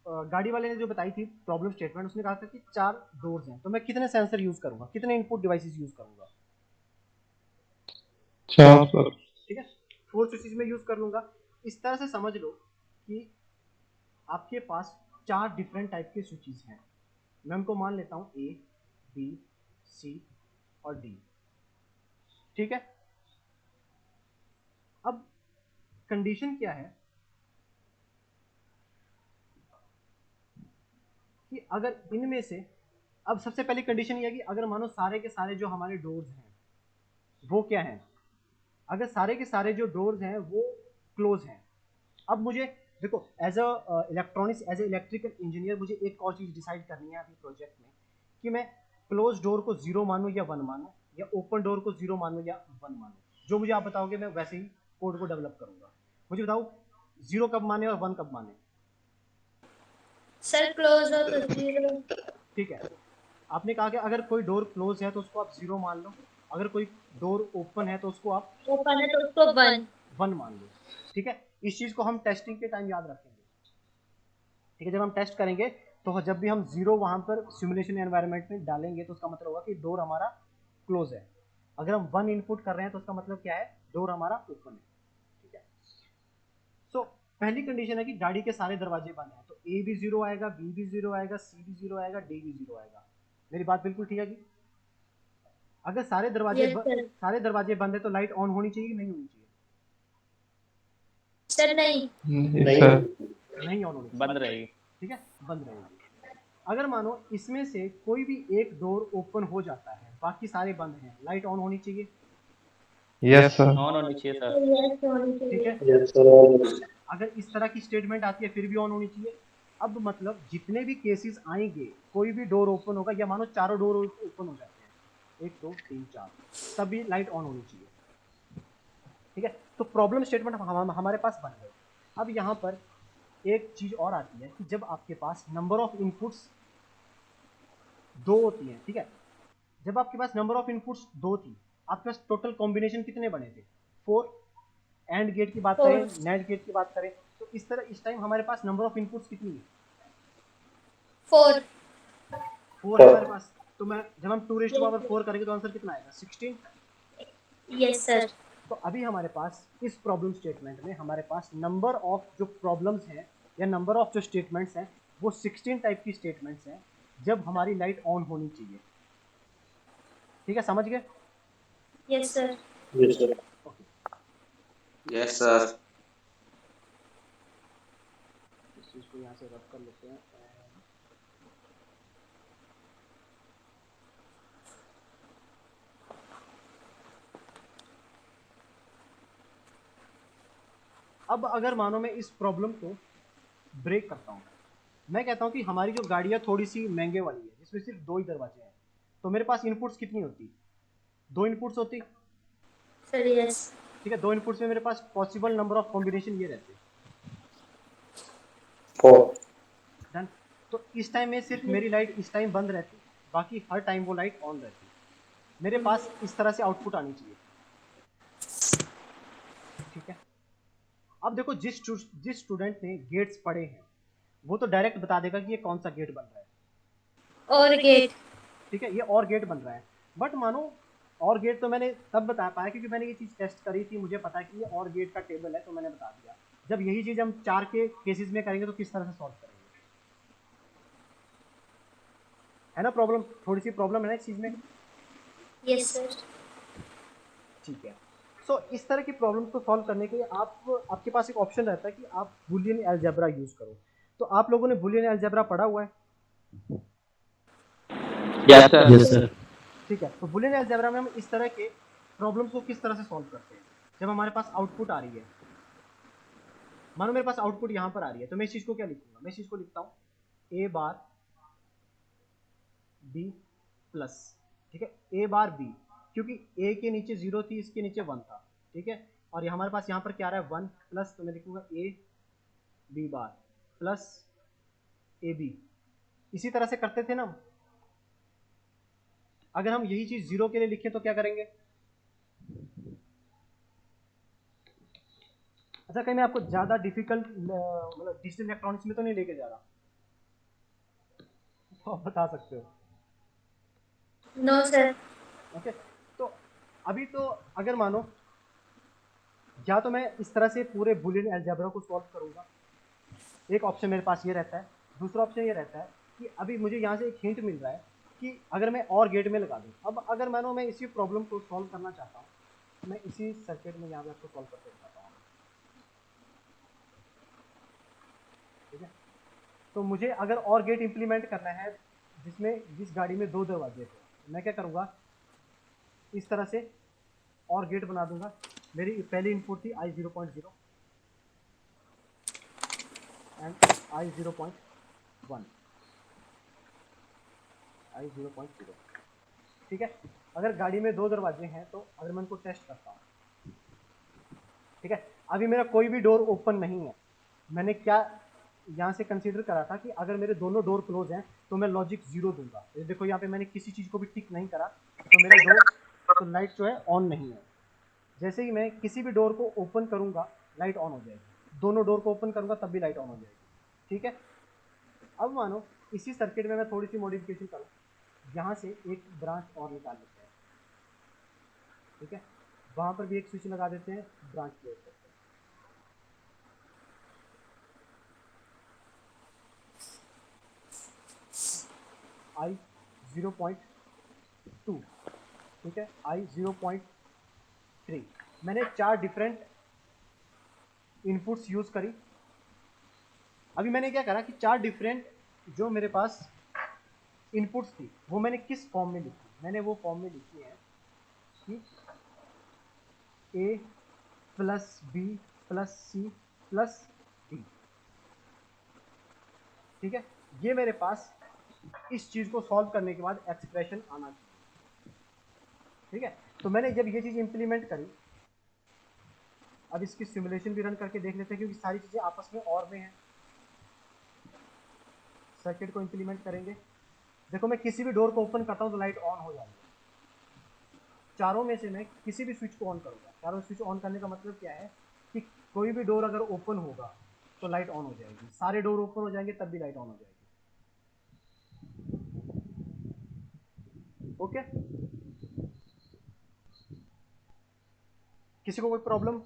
गाड़ी वाले ने जो बताई थी प्रॉब्लम स्टेटमेंट, उसने कहा था कि 4 डोर्स हैं, तो मैं कितने सेंसर यूज करूंगा, कितने इनपुट डिवाइसेस यूज करूंगा? 4 सर। ठीक है, 4 स्विचेस में यूज कर लूंगा। इस तरह से समझ लो कि आपके पास 4 डिफरेंट टाइप के स्विचेस हैं। मैं उनको मान लेता हूं A, B, C और D, ठीक है। अब कंडीशन क्या है कि अगर इनमें से, अब सबसे पहली कंडीशन ये है कि अगर मानो सारे के सारे जो हमारे डोर्स हैं वो क्या हैं, अगर सारे के सारे जो डोर्स हैं वो क्लोज हैं। अब मुझे देखो as a electronics, as a electrical engineer, मुझे एक और चीज़ डिसाइड करनी है अभी प्रोजेक्ट में कि मैं क्लोज डोर को 0 मानूं या 1 मानूं, या ओपन डोर को 0 मानूं या 1 मानूं। जो मुझे आप बताओगे मैं वैसे ही कोड को डेवलप करूंगा। मुझे बताओ 0 कब माने और 1 कब माने? सर क्लोज हो तो 0। ठीक है, आपने कहा कि अगर कोई डोर क्लोज है तो उसको आप 0 मान लो, अगर कोई डोर ओपन है तो उसको आप ओपन है तो उसको 1। 1 मान लो, ठीक है। इस चीज़ को हम टेस्टिंग के टाइम याद रखेंगे, ठीक है। जब हम टेस्ट करेंगे तो जब भी हम 0 वहाँ पर सिमुलेशन एनवायरनमेंट में डालेंगे तो उसका मतलब होगा कि डोर हमारा क्लोज है। अगर हम 1 इनपुट कर रहे हैं तो उसका मतलब क्या है, डोर हमारा ओपन है, ठीक है। सो पहली कंडीशन है कि गाड़ी के सारे दरवाजे बंद हैं, तो A भी 0 आएगा, B भी 0 आएगा, C भी 0 आएगा, D भी 0 आएगा। मेरी बात बिल्कुल ठीक है कि अगर सारे दरवाजे Yes, sir. सारे दरवाजे बंद है तो लाइट ऑन होनी चाहिए कि नहीं होनी चाहिए? सर नहीं। नहीं ऑन होनी चाहिए, बंद रहेगी। ठीक है, बंद रहेगी। अगर मानो इसमें से कोई भी एक डोर ओपन हो जाता है, बाकी सारे बंद हैं, लाइट ऑन होनी चाहिए? Yes sir. ऑन होनी चाहिए सर। Yes होनी ठीक चाहिए। है, अगर इस तरह की स्टेटमेंट आती है फिर भी ऑन होनी चाहिए। अब मतलब जितने भी केसेस आएंगे, कोई भी डोर ओपन होगा, या मानो चारों डोर ओपन हो जाते हैं, 1 2 3 4, तभी लाइट ऑन होनी चाहिए, ठीक है। तो प्रॉब्लम स्टेटमेंट हमारे पास बन गए। अब यहाँ पर एक चीज़ और आती है कि जब आपके पास नंबर ऑफ इनपुट्स 2 होती हैं, ठीक है, जब आपके पास नंबर ऑफ इनपुट्स 2 थी, आपके पास टोटल कॉम्बिनेशन कितने बने थे? 4। एंड गेट की बात करें, नेट गेट की बात करें, तो इस तरह इस टाइम हमारे पास नंबर ऑफ इनपुट्स कितनी है? 4। 4 है हमारे पास, तो मैं जब हम 2 रेज़ टू पावर 4 करेंगे तो आंसर कितना आएगा 16। Yes sir. तो अभी हमारे पास इस प्रॉब्लम स्टेटमेंट में हमारे पास नंबर ऑफ जो प्रॉब्लम्स हैं या नंबर ऑफ जो स्टेटमेंट्स हैं वो 16 टाइप की स्टेटमेंट्स हैं जब हमारी लाइट ऑन होनी चाहिए। ठीक है, समझ गए? Yes sir. Okay, yes sir. इस चीज़ को यहाँ से रब कर लेते हैं। अब अगर मानो मैं इस प्रॉब्लम को ब्रेक करता हूँ, मैं कहता हूँ कि हमारी जो गाड़ियाँ थोड़ी सी महंगे वाली है जिसमें सिर्फ 2 ही दरवाजे हैं, तो मेरे पास इनपुट्स कितनी होती? 2 इनपुट्स होती। Sir yes. ठीक है, 2 इनपुट्स में मेरे पास पॉसिबल नंबर ऑफ कॉम्बिनेशन ये रहते हैं 4। डन। तो इस टाइम में सिर्फ मेरी लाइट इस टाइम बंद रहती, बाकी हर टाइम वो लाइट ऑन रहती। मेरे पास इस तरह से आउटपुट आनी चाहिए। ठीक है, अब देखो जिस स्टूडेंट ने गेट्स पढ़े हैं वो तो डायरेक्ट बता देगा कि ये कौन सा गेट बन रहा है। और गेट। ठीक है, ये और गेट बन रहा है, बट मानो और गेट तो मैंने तब बता पाया क्योंकि मैंने ये चीज़ टेस्ट करी थी, मुझे पता है कि ये और गेट का टेबल है तो मैंने बता दिया। जब यही चीज़ हम 4 के केसेस में करेंगे तो किस तरह से सॉल्व करेंगे? है ना प्रॉब्लम, थोड़ी सी प्रॉब्लम है ना इस चीज़ में। Yes sir. ठीक है, सो इस तरह की प्रॉब्लम को सॉल्व करने के लिए आपके पास एक ऑप्शन रहता है कि आप बुलियन अलजेब्रा यूज करो। तो आप लोगों ने बुलियन अलजेब्रा पढ़ा हुआ है? Yes sir. Yes sir. ठीक है, तो बुलियन अलजेब्रा में हम इस तरह के प्रॉब्लम्स को किस तरह से सॉल्व करते हैं? जब हमारे पास आउटपुट आ रही है, मानो मेरे पास आउटपुट यहाँ पर आ रही है, तो मैं इस चीज़ को क्या लिखूंगा? मैं इस चीज़ को लिखता हूँ ए बार बी प्लस। ठीक है, ए बार बी, क्योंकि ए के नीचे 0 थी, इसके नीचे 1 था। ठीक है, और हमारे पास यहाँ पर क्या आ रहा है 1 प्लस, तो मैं लिखूंगा A B bar plus A B. इसी तरह से करते थे ना हम। अगर हम यही चीज़ 0 के लिए लिखें तो क्या करेंगे? अच्छा, कहीं मैं आपको ज़्यादा डिफिकल्ट मतलब डिजिटल इलेक्ट्रॉनिक्स में तो नहीं लेके जा रहा, तो आप बता सकते हो। No sir. ओके, तो अभी तो अगर मानो या तो मैं इस तरह से पूरे बुलियन अलजेब्रा को सॉल्व करूंगा, एक ऑप्शन मेरे पास ये रहता है। दूसरा ऑप्शन ये रहता है कि अभी मुझे यहाँ से एक हिंट मिल रहा है कि अगर मैं और गेट में लगा दूँ। अब अगर मानो मैं इसी प्रॉब्लम को सॉल्व करना चाहता हूँ, मैं इसी सर्किट में यहाँ पे आपको सॉल्व करके दिखाता हूँ। ठीक है, तो मुझे अगर और गेट इंप्लीमेंट करना है जिस गाड़ी में 2 दरवाजे थे, मैं क्या करूँगा? इस तरह से और गेट बना दूंगा। मेरी पहली इनपुट थी I 0.0 एंड I 0.1, I 0.0। ठीक है, अगर गाड़ी में 2 दरवाजे हैं तो अगर मैं उनको टेस्ट करता हूँ, ठीक है, अभी मेरा कोई भी डोर ओपन नहीं है। मैंने क्या यहाँ से कंसीडर करा था कि अगर मेरे दोनों डोर क्लोज हैं तो मैं लॉजिक 0 दूंगा। ये देखो यहाँ पे मैंने किसी चीज़ को भी टिक नहीं करा, तो मेरा डोर तो लाइट जो है ऑन नहीं है। जैसे ही मैं किसी भी डोर को ओपन करूँगा लाइट ऑन हो जाएगी, दोनों डोर को ओपन करूँगा तब भी लाइट ऑन हो जाएगी। ठीक है, अब मानो इसी सर्किट में मैं थोड़ी सी मॉडिफिकेशन करूँ, यहाँ से एक ब्रांच और निकाल लेते हैं। ठीक है, वहाँ पर भी एक स्विच लगा देते हैं, ब्रांच क्लोज करते हैं। I 0.2, ठीक है, I 0.3। मैंने 4 डिफरेंट इनपुट्स यूज करी। अभी मैंने क्या करा कि 4 डिफरेंट जो मेरे पास इनपुट्स थी वो मैंने किस फॉर्म में लिखी? मैंने वो फॉर्म में लिखी है कि A plus B plus C plus D। ठीक है, ये मेरे पास इस चीज को सॉल्व करने के बाद एक्सप्रेशन आना चाहिए। ठीक है, तो मैंने जब ये चीज इंप्लीमेंट करी, अब इसकी सिमुलेशन भी रन करके देख लेते हैं क्योंकि सारी चीजें आपस में और में हैं। सर्किट को इंप्लीमेंट करेंगे, देखो मैं किसी भी डोर को ओपन करता हूँ तो लाइट ऑन हो जाएगी। चारों में से मैं किसी भी स्विच को ऑन करूंगा। चारों स्विच ऑन करने का मतलब क्या है कि कोई भी डोर अगर ओपन होगा तो लाइट ऑन हो जाएगी, सारे डोर ओपन हो जाएंगे तब भी लाइट ऑन हो जाएगी। ओके, किसी को कोई प्रॉब्लम?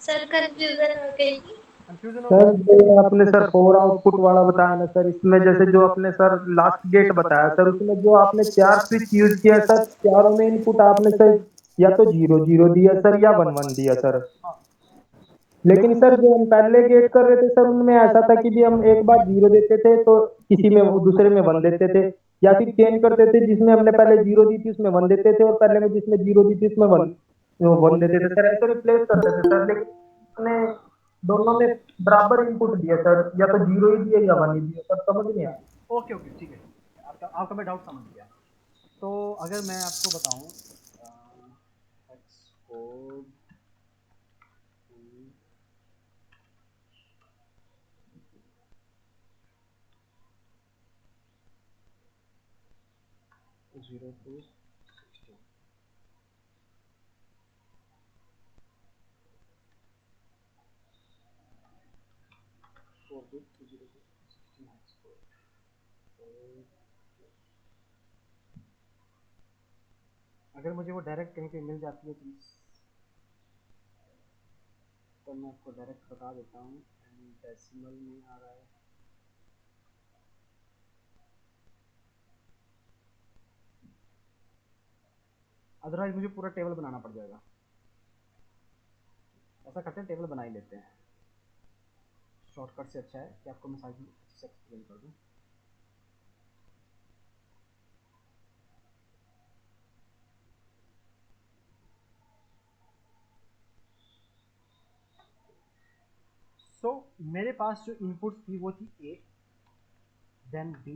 सर कंफ्यूजन हो गई। कंफ्यूजन हो सर गया? जो आपने सर 4 आउटपुट वाला बताया ना सर, इसमें जैसे जो आपने सर लास्ट गेट बताया सर, उसमें जो आपने 4 स्विच यूज किया सर, चारों में इनपुट आपने सर या तो 0 0 दिया सर या 1 1 दिया सर। हाँ, लेकिन सर जो हम पहले गेट कर रहे थे सर, उनमें ऐसा था कि भी हम एक बार 0 देते थे तो किसी में दूसरे में 1 देते थे, या फिर चेंज करते थे, जिसमें हमने पहले 0 दी थी उसमें 1 देते थे, और पहले में जिसमें 0 दी थी उसमें 1 देते थे सर, ऐसे रिप्लेस करते थे सर। लेकिन हमने दोनों में बराबर इनपुट दिया सर, या तो 0 ही दिया या 1 ही दिया सर, समझ नहीं आया। ओके ओके, ठीक है, आपका आपका मैं डाउट समझ गया। तो अगर मैं आपको बताऊं एक्सपोर्ट 0 to 16, अगर मुझे वो डायरेक्ट कहीं पे मिल जाती है प्लीज, तो मैं आपको डायरेक्ट बता देता हूँ। एंड डेसिमल में आ रहा है, अदरवाइज मुझे पूरा टेबल बनाना पड़ जाएगा। ऐसा करते हैं, टेबल बना ही लेते हैं, शॉर्टकट से अच्छा है कि आपको मैं सारी अच्छे से एक्सप्लेन कर दूँ। सो मेरे पास जो इनपुट थी वो थी ए, देन बी,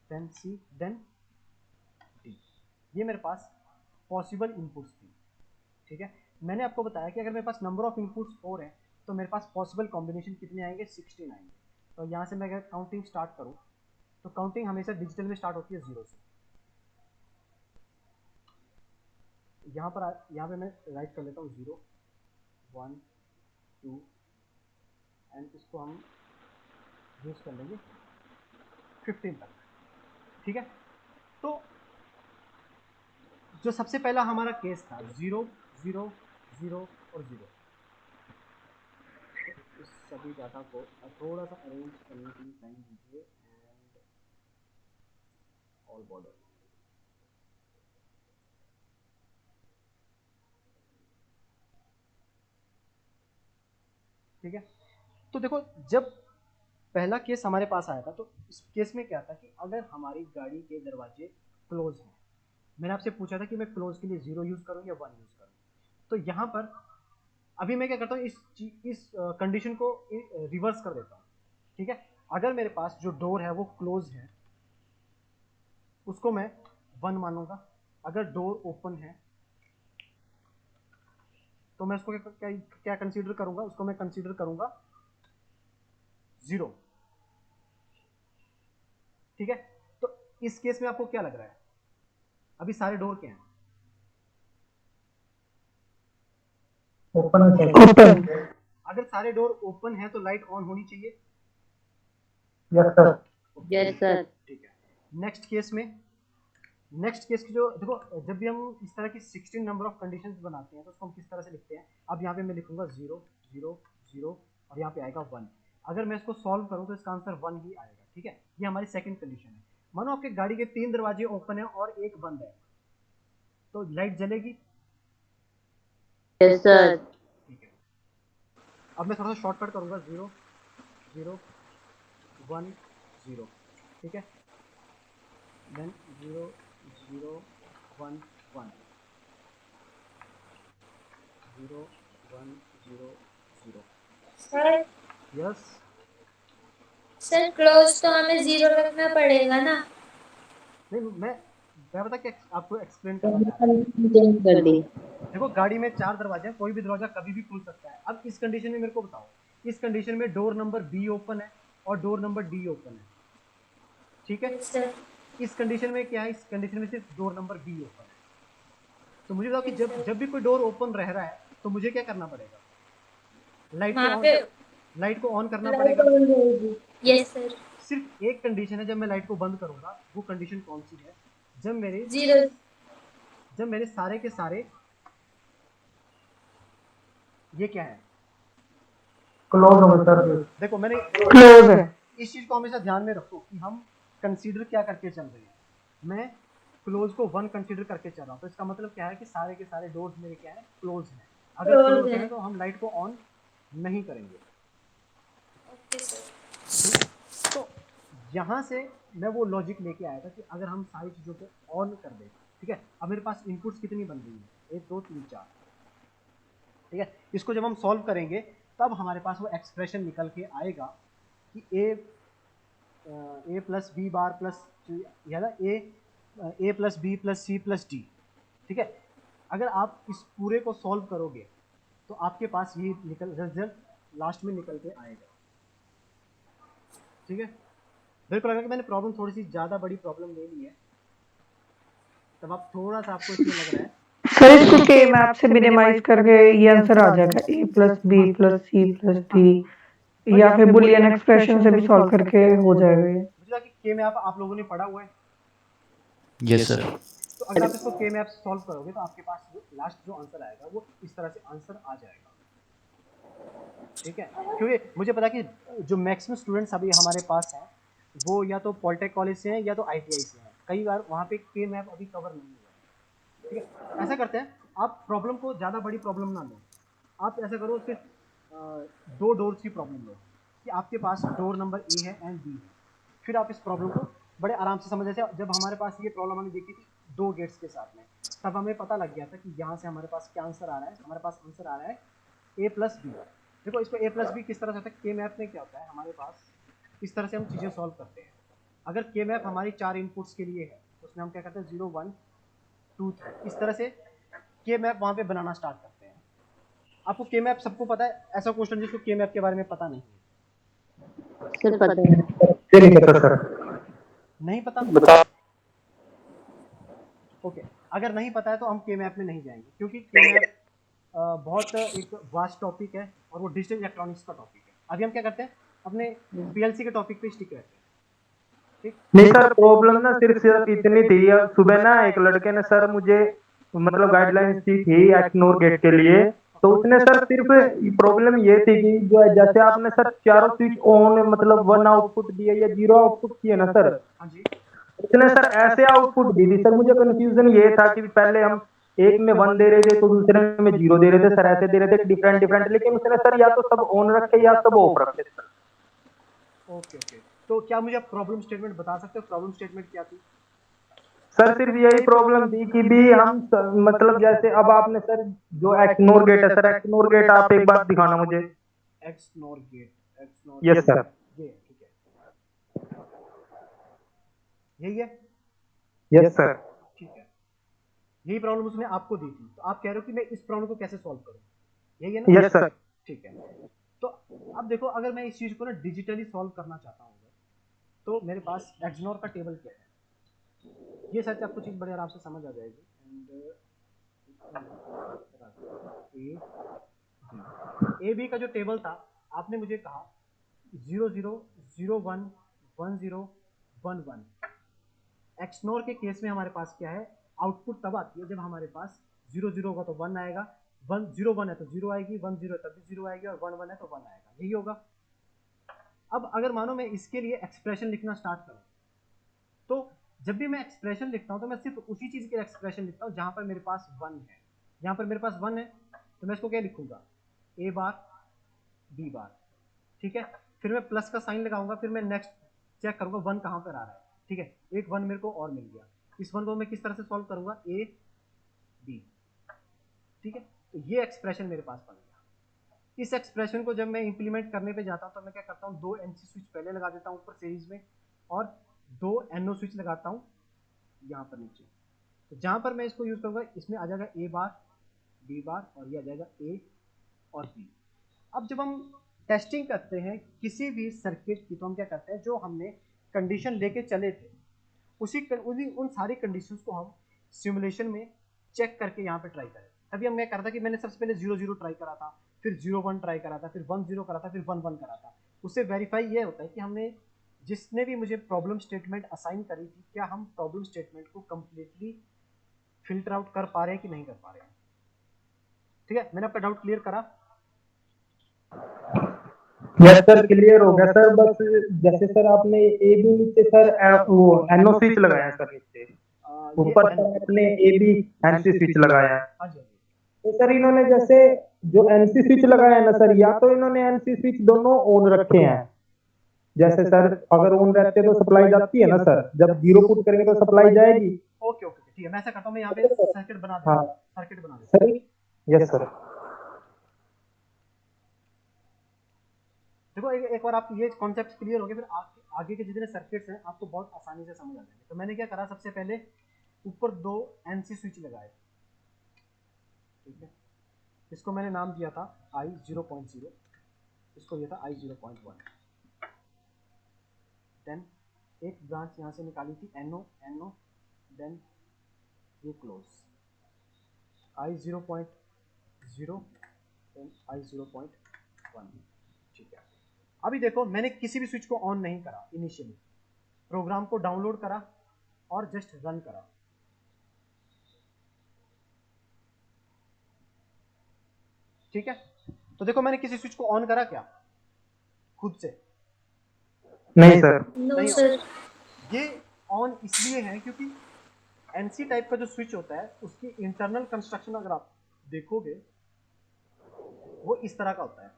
देन सी, देन डी। ये मेरे पास पॉसिबल इनपुट्स थी, ठीक है। मैंने आपको बताया कि अगर मेरे पास नंबर ऑफ इनपुट्स 4 है तो मेरे पास पॉसिबल कॉम्बिनेशन कितने आएंगे, 16 आएंगे। तो यहाँ से मैं अगर काउंटिंग स्टार्ट करूँ तो काउंटिंग हमेशा डिजिटल में स्टार्ट होती है 0 से। यहाँ पे मैं राइट कर लेता हूँ 0 1 2, एंड इसको हम यूज कर लेंगे 15 तक, ठीक है। तो जो सबसे पहला हमारा केस था 0 0 0 और 0, तो इस सभी डाटा को थोड़ा सा अरेंज करने के लिए टाइम दीजिए, एंड ऑल बॉर्डर, ठीक है। तो देखो, जब पहला केस हमारे पास आया था तो इस केस में क्या था कि अगर हमारी गाड़ी के दरवाजे क्लोज हैं, मैंने आपसे पूछा था कि मैं क्लोज के लिए 0 यूज करूं या 1 यूज करूं। तो यहाँ पर अभी मैं क्या करता हूँ, इस कंडीशन को रिवर्स कर देता हूँ, ठीक है। अगर मेरे पास जो डोर है वो क्लोज है उसको मैं 1 मानूंगा, अगर डोर ओपन है तो मैं उसको क्या क्या कंसीडर करूंगा, उसको मैं कंसीडर करूंगा 0, ठीक है। तो इस केस में आपको क्या लग रहा है, अभी सारे डोर क्या हैं, ओपन है सर। ओपन। अगर सारे डोर ओपन है तो लाइट ऑन होनी चाहिए, यस सर। Yes sir. ठीक है। नेक्स्ट केस की जो देखो, जब भी हम इस तरह की 16 नंबर ऑफ कंडीशंस बनाते हैं तो उसको हम किस तरह से लिखते हैं। अब यहाँ पे मैं लिखूंगा 0 0 0 और यहाँ पे आएगा 1। अगर मैं इसको सॉल्व करूँ तो इसका आंसर 1 ही आएगा, ठीक है। ये हमारी सेकंड कंडीशन है। मानो आपके गाड़ी के 3 दरवाजे ओपन है और एक बंद है, तो लाइट जलेगी, यस सर। ठीक है। अब मैं थोड़ा सा शॉर्टकट करूंगा, 0 0 1 0, ठीक है, then 0 0 1 1 0 1 0 0। Sir yes, sir close तो हमें 0 रखना पड़ेगा ना। नहीं मैं बता क्या आपको एक्सप्लेन करना चाह रहा हूँ। चेंज कर दी। देखो, गाड़ी में 4 दरवाजे हैं, कोई भी दरवाजा कभी भी खुल सकता है। अब इस कंडीशन में मेरे को बताओ, इस कंडीशन में डोर नंबर बी ओपन है और डोर नंबर डी ओपन है, ठीक है। Yes sir. इस कंडीशन में क्या है, इस कंडीशन में सिर्फ डोर नंबर बी ओपन है। तो मुझे बताओ कि यस जब सर। जब भी कोई डोर ओपन रह रहा है तो मुझे क्या करना पड़ेगा, वहाँ पे लाइट को ऑन करना लाइट पड़ेगा। ऑन रहेगी। Yes sir. सिर्फ एक कंडीशन है जब मैं लाइट को बंद करूंगा, वो कंडीशन कौन सी है? जब मेरे सारे के सारे ये क्या है, क्लोज हो सर। देखो मैंने क्लोज है। इस चीज को हमेशा ध्यान में रखो कि हम कंसीडर क्या करके चल रहे हैं। मैं क्लोज को 1 कंसीडर करके चल रहा हूँ, तो इसका मतलब क्या है कि सारे के सारे डोर्स मेरे क्या है, क्लोज हैं। अगर Close क्लोज है। है तो हम लाइट को ऑन नहीं करेंगे। Okay sir. ठीक? तो यहाँ से मैं वो लॉजिक लेके आया था कि अगर हम सारी चीज़ों को ऑन कर दें, ठीक है। अब मेरे पास इनपुट्स कितनी बन रही है, 1 2 3 4, ठीक है। इसको जब हम सॉल्व करेंगे तब हमारे पास वो एक्सप्रेशन निकल के आएगा कि A plus B bar plus A plus B plus C plus D, ठीक है। अगर आप इस पूरे को सॉल्व करोगे तो आपके पास ये रिजल्ट लास्ट में निकल के आएगा, ठीक है। मेरे को लगा कि मैंने प्रॉब्लम थोड़ी सी ज़्यादा बड़ी प्रॉब्लम ले ली है, तब आप थोड़ा सा आपको इसमें लग रहा है। सर इसको के मैप से मिनिमाइज करके ये आंसर आ जाएगा A plus B plus C plus D, या फिर बुलियन एक्सप्रेशन से भी सॉल्व करके हो जाएगा ये। मुझे लगा कि के मैप आप लोगों ने पढ़ा हुआ है, यस सर। तो अगर आप इसको के मैप सॉल्व करोगे तो आपके पास जो लास्ट जो आंसर आएगा वो इस तरह से आंसर आ जाएगा, ठीक है। क्योंकि मुझे पता कि जो मैक्सिमम स्टूडेंट्स अभी हमारे पास हैं वो या तो पॉलिटेक कॉलेज से हैं या तो आईटीआई से हैं, कई बार वहाँ पे के मैप अभी कवर नहीं हुआ है, ठीक है। ऐसा करते हैं, आप प्रॉब्लम को ज़्यादा बड़ी प्रॉब्लम ना लो, आप ऐसा करो सिर्फ 2 डोर्स की प्रॉब्लम लो कि आपके पास डोर नंबर ए है एंड बी है। फिर आप इस प्रॉब्लम को बड़े आराम से समझ। जैसे जब हमारे पास ये प्रॉब्लम हमने देखी थी 2 गेट्स के साथ में, तब हमें पता लग गया था कि यहाँ से हमारे पास क्या आंसर आ रहा है। हमारे पास आंसर आ रहा है ए प्लस बी। देखो इसको ए प्लस बी किस तरह से होता है, के मैप में क्या होता है हमारे पास, इस तरह से हम चीज़ें सॉल्व करते हैं। अगर के मैप हमारी 4 इनपुट्स के लिए है उसमें हम क्या करते हैं 0 1 2 3, इस तरह से के मैप वहाँ पे बनाना स्टार्ट करते हैं। आपको के मैप सबको पता है? ऐसा क्वेश्चन जिसको के मैप के बारे में पता नहीं है? सर पता है। नहीं पता सर। नहीं पता? ओके, अगर नहीं पता है तो हम के मैप में नहीं जाएंगे, क्योंकि के मैप बहुत एक वास्ट टॉपिक है और वो डिजिटल इलेक्ट्रॉनिक्स का टॉपिक है। अभी हम क्या करते हैं, अपने पीएलसी के टॉपिक पे स्टिक रहते हैं, ठीक। नहीं सर, प्रॉब्लम ना सिर्फ सिर्फ इतनी थी। सुबह ना एक लड़के ने सर मुझे मतलब गाइडलाइंस दी थी एक्सनोर गेट के लिए, तो उसने सर सिर्फ प्रॉब्लम ये थी कि जो जैसे आपने सर चारों स्विच ऑन मतलब 1 आउटपुट दिए या 0 आउटपुट किए ना सर, हाँ जी। उसने सर ऐसे आउटपुट दी थी। सर मुझे कंफ्यूजन ये था कि पहले हम एक में 1 दे रहे थे तो दूसरे में 0 दे रहे थे सर, ऐसे दे रहे थे डिफरेंट डिफरेंट, लेकिन उसने सर या तो सब ऑन रखे या सब ऑफ रखे सर। ओके ओके, तो क्या मुझे आप प्रॉब्लम स्टेटमेंट बता सकते हो? प्रॉब्लम स्टेटमेंट क्या थी? सर सिर्फ यही प्रॉब्लम थी कि भी हम मतलब जैसे अब आपने सर जो एक्सनोर गेट है सर, एक्सनोर गेट आप एक बार दिखाना मुझे। XNOR gate, yes sir. ये ठीक है, यही है, यस सर। ठीक है। यही प्रॉब्लम उसने आपको दी थी, तो आप कह रहे हो कि मैं इस प्रॉब्लम को कैसे सॉल्व करूं, यही है ना? Yes sir. ठीक है। तो अब देखो, अगर मैं इस चीज को ना डिजिटली सॉल्व करना चाहता हूँ तो मेरे पास एक्सनोर का टेबल क्या है, ये सच आपको चीज बड़े आराम से समझ आ जाएगी। एंड ए बी का जो टेबल था, आपने मुझे कहा 0 0 0 1 1 0 1 1। एक्सनोर के केस में हमारे पास क्या है, आउटपुट तब आती है जब हमारे पास 0 0 होगा तो 1 आएगा, 1 0 1 है तो 0 आएगी, 1 0 है तब भी 0 आएगी, और 1 1 है तो 1 आएगा, यही होगा। अब अगर मानो मैं इसके लिए एक्सप्रेशन लिखना स्टार्ट करूं, तो जब भी मैं एक्सप्रेशन लिखता हूं तो मैं सिर्फ उसी चीज के एक्सप्रेशन लिखता हूं जहां पर मेरे पास 1 है। यहां पर मेरे पास 1 है तो मैं इसको क्या लिखूंगा, ए बार बी बार, ठीक है। फिर मैं प्लस का साइन लगाऊंगा, फिर मैं नेक्स्ट चेक करूंगा 1 कहां पर आ रहा है, ठीक है। एक 1 मेरे को और मिल गया, इस 1 को मैं किस तरह से सॉल्व करूंगा, ए बी, ठीक है। तो ये एक्सप्रेशन मेरे पास बन गया। इस एक्सप्रेशन को जब मैं इंप्लीमेंट करने पे जाता हूं तो मैं क्या करता हूं, 2 एनसी स्विच पहले लगा देता हूं ऊपर सीरीज में, और 2 एनओ स्विच लगाता हूं यहाँ पर नीचे। तो जहां पर मैं इसको यूज करूंगा इसमें आ जाएगा ए बार बी बार, और ये आ जाएगा ए और बी। अब जब हम टेस्टिंग करते हैं किसी भी सर्किट की, तो हम क्या करते हैं, जो हमने कंडीशन लेके चले थे उन सारी कंडीशंस को हम सिमुलेशन में चेक करके यहाँ पे ट्राई करें। तभी हम मैं करता कि मैंने सबसे पहले 0 0 ट्राई करा था, फिर 0 1 ट्राई करा था, फिर 1 0 करा था, फिर 1 1 करा था। उससे वेरीफाई ये होता है कि हमने जिसने भी मुझे प्रॉब्लम स्टेटमेंट असाइन करी थी, क्या हम प्रॉब्लम स्टेटमेंट को कंप्लीटली फिल्टर आउट कर पा रहे हैं कि नहीं कर पा रहे हैं। ठीक है, मैंने आपका डाउट क्लियर करा? यस सर, क्लियर हो गया सर। बस जैसे सर आपने ए बी नीचे सर वो एनओ स्विच लगाया सर नीचे, ये ऊपर सर आपने ए बी एनसी स्विच लगाया है। हाँ जी, हाँ जी। तो सर इन्होंने जैसे जो एनसी स्विच लगाया है ना सर, या तो इन्होंने एनसी स्विच दोनों ऑन रखे हैं। जैसे सर अगर ऑन रहते तो सप्लाई जाती है ना सर, जब जीरो पुट करेंगे तो सप्लाई जाएगी। ओके ओके ठीक है, मैं ऐसा करता हूँ, मैं यहाँ पे सर्किट बना देता हाँ हूँ, सर्किट बना देता सर, यस सर। देखो एक बार आप ये कॉन्सेप्ट क्लियर हो गए, फिर आगे के जितने सर्किट्स हैं आपको बहुत आसानी से समझ आ जाएंगे। तो मैंने क्या करा, सबसे पहले ऊपर 2 एनसी स्विच लगाए। ठीक है, इसको मैंने नाम दिया था आई 0.0, इसको दिया था आई 0.1। देन एक ब्रांच यहाँ से निकाली थी एनओ एनओ, देन ये क्लोज आई 0.0, देन आई 0.1। ठीक है, अभी देखो मैंने किसी भी स्विच को ऑन नहीं करा इनिशियली, प्रोग्राम को डाउनलोड करा और जस्ट रन करा। ठीक है, तो देखो मैंने किसी स्विच को ऑन करा क्या खुद से? नहीं सर। नो नहीं सर। ऑन। ये ऑन इसलिए है क्योंकि एनसी टाइप का जो स्विच होता है उसकी इंटरनल कंस्ट्रक्शन अगर आप देखोगे वो इस तरह का होता है।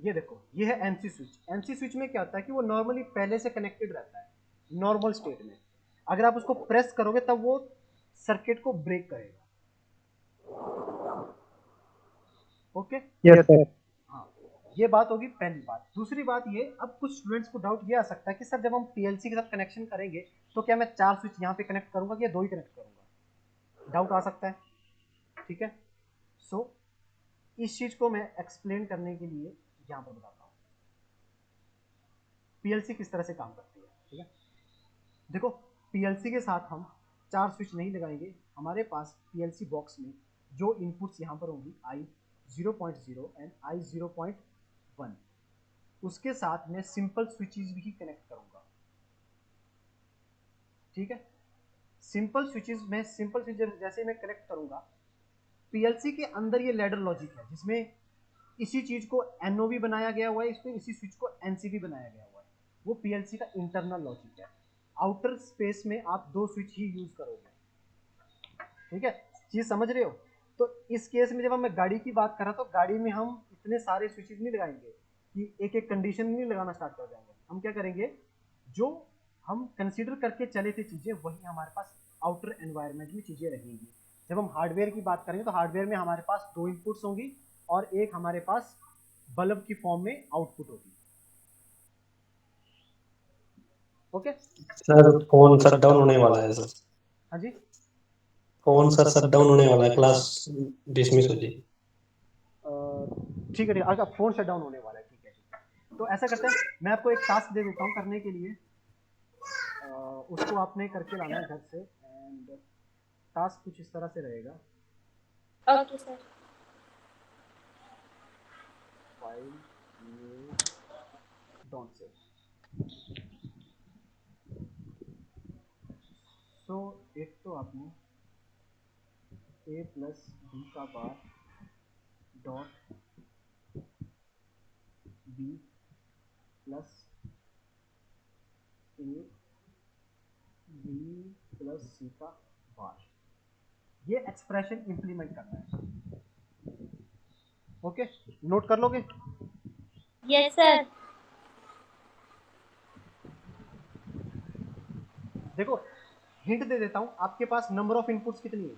ये देखो, ये है एनसी स्विच। एनसी स्विच में क्या होता है कि वो नॉर्मली पहले से कनेक्टेड रहता है नॉर्मल स्टेट में। अगर आप उसको प्रेस करोगे तब वो सर्किट को ब्रेक करेगा। Okay, yes sir. हाँ, ये बात होगी पहली बात। दूसरी बात ये, अब कुछ स्टूडेंट्स को डाउट ये आ सकता है कि सर जब हम पीएलसी के साथ कनेक्शन करेंगे तो क्या मैं 4 स्विच यहाँ पे कनेक्ट करूंगा या 2 ही कनेक्ट करूंगा? डाउट आ सकता है। ठीक है, सो इस चीज को मैं एक्सप्लेन करने के लिए यहाँ पर बताता हूँ पीएलसी किस तरह से काम करती है। ठीक है, देखो पीएलसी के साथ हम 4 स्विच नहीं लगाएंगे। हमारे पास पीएलसी बॉक्स में जो इनपुट्स यहाँ पर होंगी आई 0.0 एंड आई 0.1, उसके साथ मैं सिंपल स्विचेस भी कनेक्ट करूंगा। ठीक है, सिंपल स्विचेस में सिंपल स्विच जैसे मैं कनेक्ट करूंगा, पीएलसी के अंदर ये लैडर लॉजिक है जिसमें इसी चीज को एनओवी बनाया गया हुआ है, इसमें इसी स्विच को एनसीबी बनाया गया हुआ है। वो पीएलसी का इंटरनल लॉजिक है। आउटर स्पेस में आप 2 स्विच ही यूज करोगे। ठीक है, चीज समझ रहे हो? तो इस केस में जब मैं गाड़ी की बात कर रहा तो गाड़ी में हम इतने सारे स्विचेस नहीं लगाएंगे कि एक एक कंडीशन नहीं लगाना स्टार्ट कर देंगे। हम क्या करेंगे, जो हम कंसीडर करके चले थे चीजें वही हमारे पास आउटर एनवायरनमेंट में चीजें रहेंगी। जब हम हार्डवेयर की बात करेंगे तो हार्डवेयर में हमारे पास 2 इनपुट्स होंगी और एक हमारे पास बल्ब की फॉर्म में आउटपुट होगी। Okay sir phone shut down होने वाला है सर। हाँ जी, फोन सर शट डाउन होने वाला है, क्लास डिसमिस हो जाएगी। ठीक है, अगर फोन शट डाउन होने वाला है, ठीक है ठीक है। तो ऐसा करते हैं, मैं आपको एक टास्क दे देता हूँ करने के लिए। उसको आपने करके लाना है घर से, एंड टास्क कुछ इस तरह से रहेगा। Okay sir. File new don't save. So एक तो आपने a प्लस बी का bar dot B plus A B plus C का बार, ये एक्सप्रेशन इंप्लीमेंट करना है। ओके, नोट कर लोगे? Yes sir. देखो हिंट दे देता हूं, आपके पास नंबर ऑफ इनपुट्स कितनी है?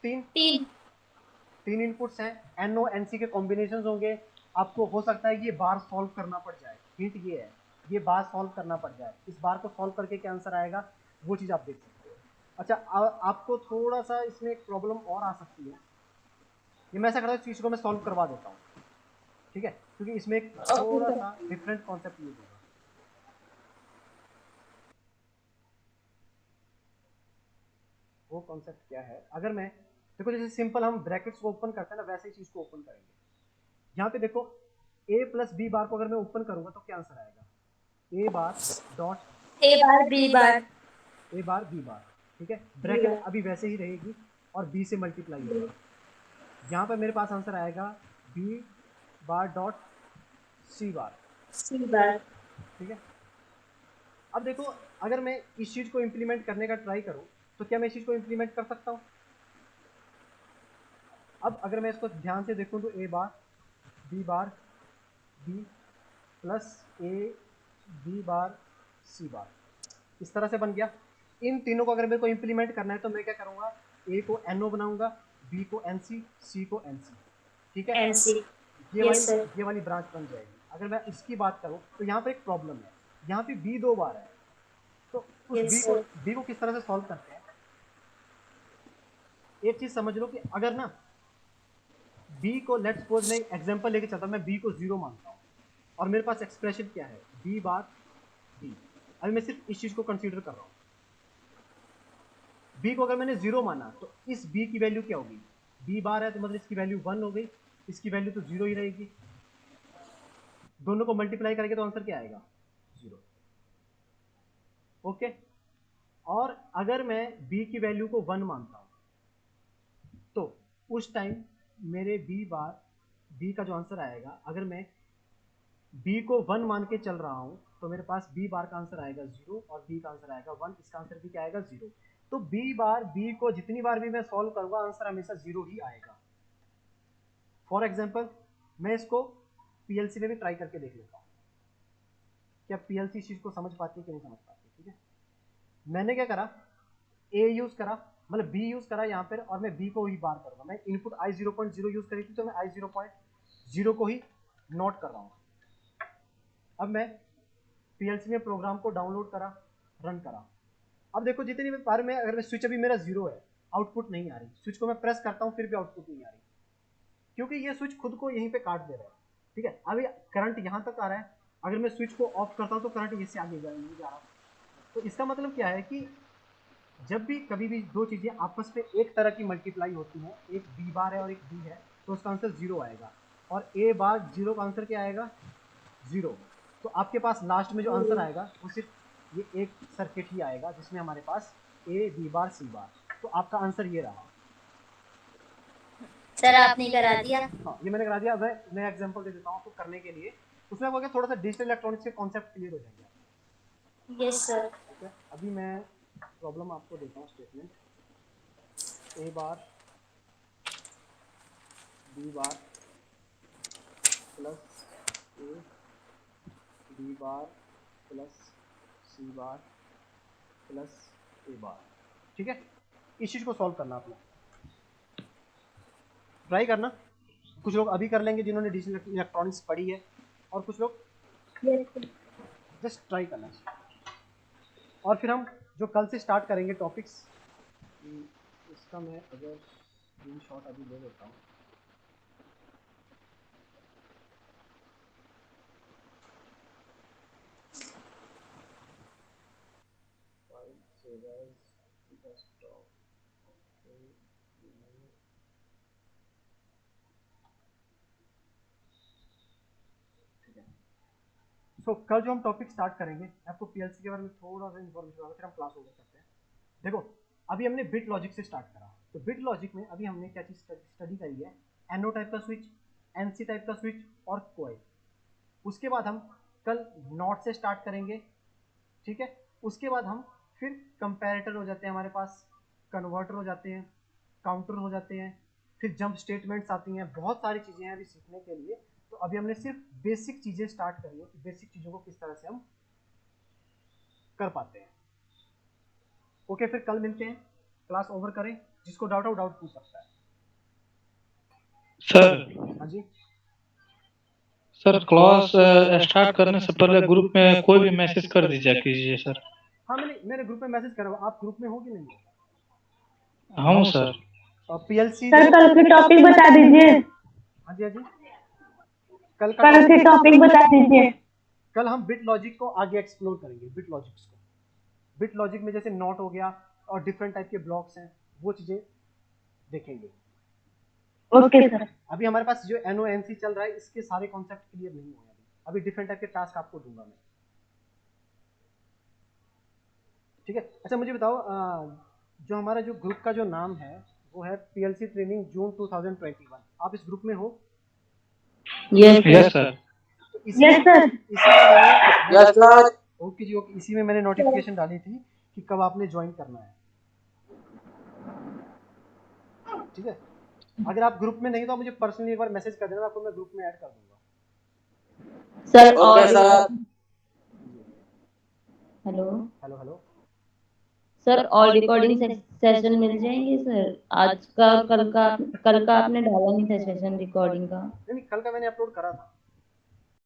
3 3। इनपुट्स हैं, एनओ एनसी के कॉम्बिनेशंस होंगे। आपको हो सकता है ये बार सॉल्व करना पड़ जाए। हिंट ये है, ये बार सॉल्व करना पड़ जाए। इस बार को सॉल्व करके क्या आंसर आएगा वो चीज़ आप देख सकते हो। अच्छा, आपको थोड़ा सा इसमें एक प्रॉब्लम और आ सकती है। ये मैं ऐसा करता हूँ, इस चीज़ को मैं सॉल्व करवा देता हूँ। ठीक है, क्योंकि इसमें एक थोड़ा सा डिफरेंट कॉन्सेप्ट यूज होगा। वो कॉन्सेप्ट क्या है, अगर मैं देखो जैसे सिंपल हम ब्रैकेट्स को ओपन करते हैं ना, वैसे ही चीज को ओपन करेंगे। यहाँ पे देखो a प्लस बी बार को अगर मैं ओपन करूंगा तो क्या आंसर आएगा, a bar dot A bar B bar, a bar b bar, ठीक है। ब्रैकेट अभी वैसे ही रहेगी और b से मल्टीप्लाई होगा। यहाँ पर मेरे पास आंसर आएगा b बार डॉट c बार, सी बार। ठीक है। अब देखो अगर मैं इस चीज को इंप्लीमेंट करने का ट्राई करूं तो क्या मैं इस चीज को इंप्लीमेंट कर सकता हूं? अब अगर मैं इसको ध्यान से देखूं तो a bar b plus a b bar c बार इस तरह से बन गया। इन तीनों को अगर मेरे को इंप्लीमेंट करना है तो मैं क्या करूंगा, a को no बनाऊंगा, b को nc, c को nc, ठीक है। एनसी। ये वाली ब्रांच बन जाएगी। अगर मैं इसकी बात करूं तो यहाँ पे एक प्रॉब्लम है, यहाँ पे b 2 बार है, तो उस b को किस तरह से सॉल्व करते हैं। एक चीज समझ लो कि अगर ना b को लेट्स सपोज मैं एग्जांपल लेके चलता हूं, मैं b को 0 मानता हूं और मेरे पास एक्सप्रेशन क्या है, b बार b। अभी मैं सिर्फ इस चीज को कंसीडर कर रहा हूं, b को अगर मैंने 0 माना तो इस b की वैल्यू क्या होगी, b बार है तो मतलब इसकी वैल्यू 1 हो गई, इसकी वैल्यू तो 0 ही रहेगी। दोनों को मल्टीप्लाई करेंगे तो आंसर क्या आएगा, 0। ओके। और अगर मैं b की वैल्यू को 1 मानता हूं तो उस टाइम मेरे b का जो आंसर आएगा, अगर मैं b को 1 मान के चल रहा हूं तो मेरे पास b बार का आंसर आएगा 0 और b का आंसर आएगा 1, इसका आंसर भी क्या आएगा, 0। तो b बार b को जितनी बार भी मैं सॉल्व करूंगा आंसर हमेशा 0 ही आएगा। फॉर एग्जांपल मैं इसको पीएलसी में भी ट्राई करके देख लेता हूं, क्या पीएलसी इस चीज को समझ पाती है कि नहीं समझ पाती, ठीक है। मैंने क्या करा, a यूज करा, मतलब b यूज करा यहाँ पर, और मैं b को ही बार करूंगा। मैं इनपुट i 0.0 यूज करी थी तो मैं i 0.0 को ही नोट कर रहा हूँ। अब मैं पीएलसी में प्रोग्राम को डाउनलोड करा, रन करा। अब देखो जितनी बार में अगर मैं स्विच अभी मेरा 0 है, आउटपुट नहीं आ रही, स्विच को मैं प्रेस करता हूँ फिर भी आउटपुट नहीं आ रही, क्योंकि ये स्विच खुद को यहीं पे काट दे रहा है, ठीक है। अभी करंट यहाँ तक आ रहा है, अगर मैं स्विच को ऑफ करता हूँ तो करंट इससे आगे नहीं जा रहा। तो इसका मतलब क्या है कि जब भी कभी भी दो चीजें आपस में एक तरह की मल्टीप्लाई होती हैं, एक b बार है और एक b है, तो उसका आंसर 0 आएगा, और a बार 0 का आंसर क्या आएगा, 0। तो आपके पास लास्ट में जो आंसर आएगा वो सिर्फ ये एक सर्किट ही आएगा जिसमें हमारे पास a b बार c बार। तो आपका आंसर ये रहा। सर आपने करा दिया। हाँ ये मैंने करा दिया। अब मैं एग्जांपल दे देता हूँ आपको करने के लिए, उसमें आपको क्या थोड़ा सा डिजिटल इलेक्ट्रॉनिक्स के कॉन्सेप्ट क्लियर हो जाएंगे। Yes sir. ठीक है, अभी मैं प्रॉब्लम आपको देता हूँ। Statement a bar b bar plus a b bar plus c bar plus a बार, ठीक है। इस चीज को सॉल्व करना, आपने ट्राई करना। कुछ लोग अभी कर लेंगे जिन्होंने डिजिटल इलेक्ट्रॉनिक्स पढ़ी है, और कुछ लोग जस्ट ट्राई करना चाहिए। और फिर हम जो कल से स्टार्ट करेंगे टॉपिक्स, इसका मैं अगर स्क्रीनशॉट अभी ले लेता हूँ। सो कल जो हम टॉपिक स्टार्ट करेंगे, आपको पीएलसी के बारे में थोड़ा सा इन्फॉर्मेशन होगा, फिर हम क्लास ओवर करते हैं। देखो अभी हमने बिट लॉजिक से स्टार्ट करा, तो बिट लॉजिक में अभी हमने क्या चीज़ स्टडी करी है, एनओ टाइप का स्विच, एनसी टाइप का स्विच और कोयल। उसके बाद हम कल नॉट से स्टार्ट करेंगे, ठीक है। उसके बाद हम फिर कंपैरेटर हो जाते हैं हमारे पास, कन्वर्टर हो जाते हैं, काउंटर हो जाते हैं, फिर जंप स्टेटमेंट्स आती हैं, बहुत सारी चीज़ें हैं अभी सीखने के लिए। तो अभी हमने सिर्फ बेसिक चीज़ें स्टार्ट करी है कि बेसिक चीज़ों को किस तरह से हम कर पाते हैं। ओके, फिर कल मिलते हैं, क्लास ओवर करें। जिसको डाउट हो डाउट पूछ सकता है। सर हाँ जी सर क्लास स्टार्ट करने से पहले ग्रुप में कोई भी मैसेज कर दीजिए कीजिए सर। हाँ, मैंने ग्रुप में मैसेज करा। आप ग्रुप में हो कि नहीं हो? हाँ सर। पीएलसी सर कल के टॉपिक बता दीजिए। हाँ जी, हाँ जी। कल के टॉपिक बता दीजिए। कल हम बिट लॉजिक को आगे एक्सप्लोर करेंगे। बिट लॉजिक्स को, बिट लॉजिक में जैसे नॉट हो गया और डिफरेंट टाइप के ब्लॉक्स हैं, वो चीज़ें देखेंगे। Okay sir. अभी हमारे पास जो NONC चल रहा है इसके सारे कॉन्सेप्ट क्लियर नहीं हुए अभी डिफरेंट टाइप के टास्क आपको दूंगा मैं, ठीक है। अच्छा मुझे बताओ जो हमारा जो ग्रुप का जो नाम है वो है PLC ट्रेनिंग जून 2021, आप इस ग्रुप में हो? Yes sir. तो इसी yes sir. Yes, sir. Okay जी ओके, इसी में मैंने नोटिफिकेशन डाली थी कि कब आपने ज्वाइन करना है, ठीक है। अगर आप ग्रुप में नहीं तो आप मुझे पर्सनली एक बार मैसेज कर देना, आपको मैं ग्रुप में ऐड कर दूंगा। सर Okay, और sir. Hello hello hello, sir, और रिकॉर्डिंग सेशन मिल जाएंगे सर? आज का कल का आपने डाला नहीं था सेशन रिकॉर्डिंग का। नहीं कल का मैंने अपलोड करा था।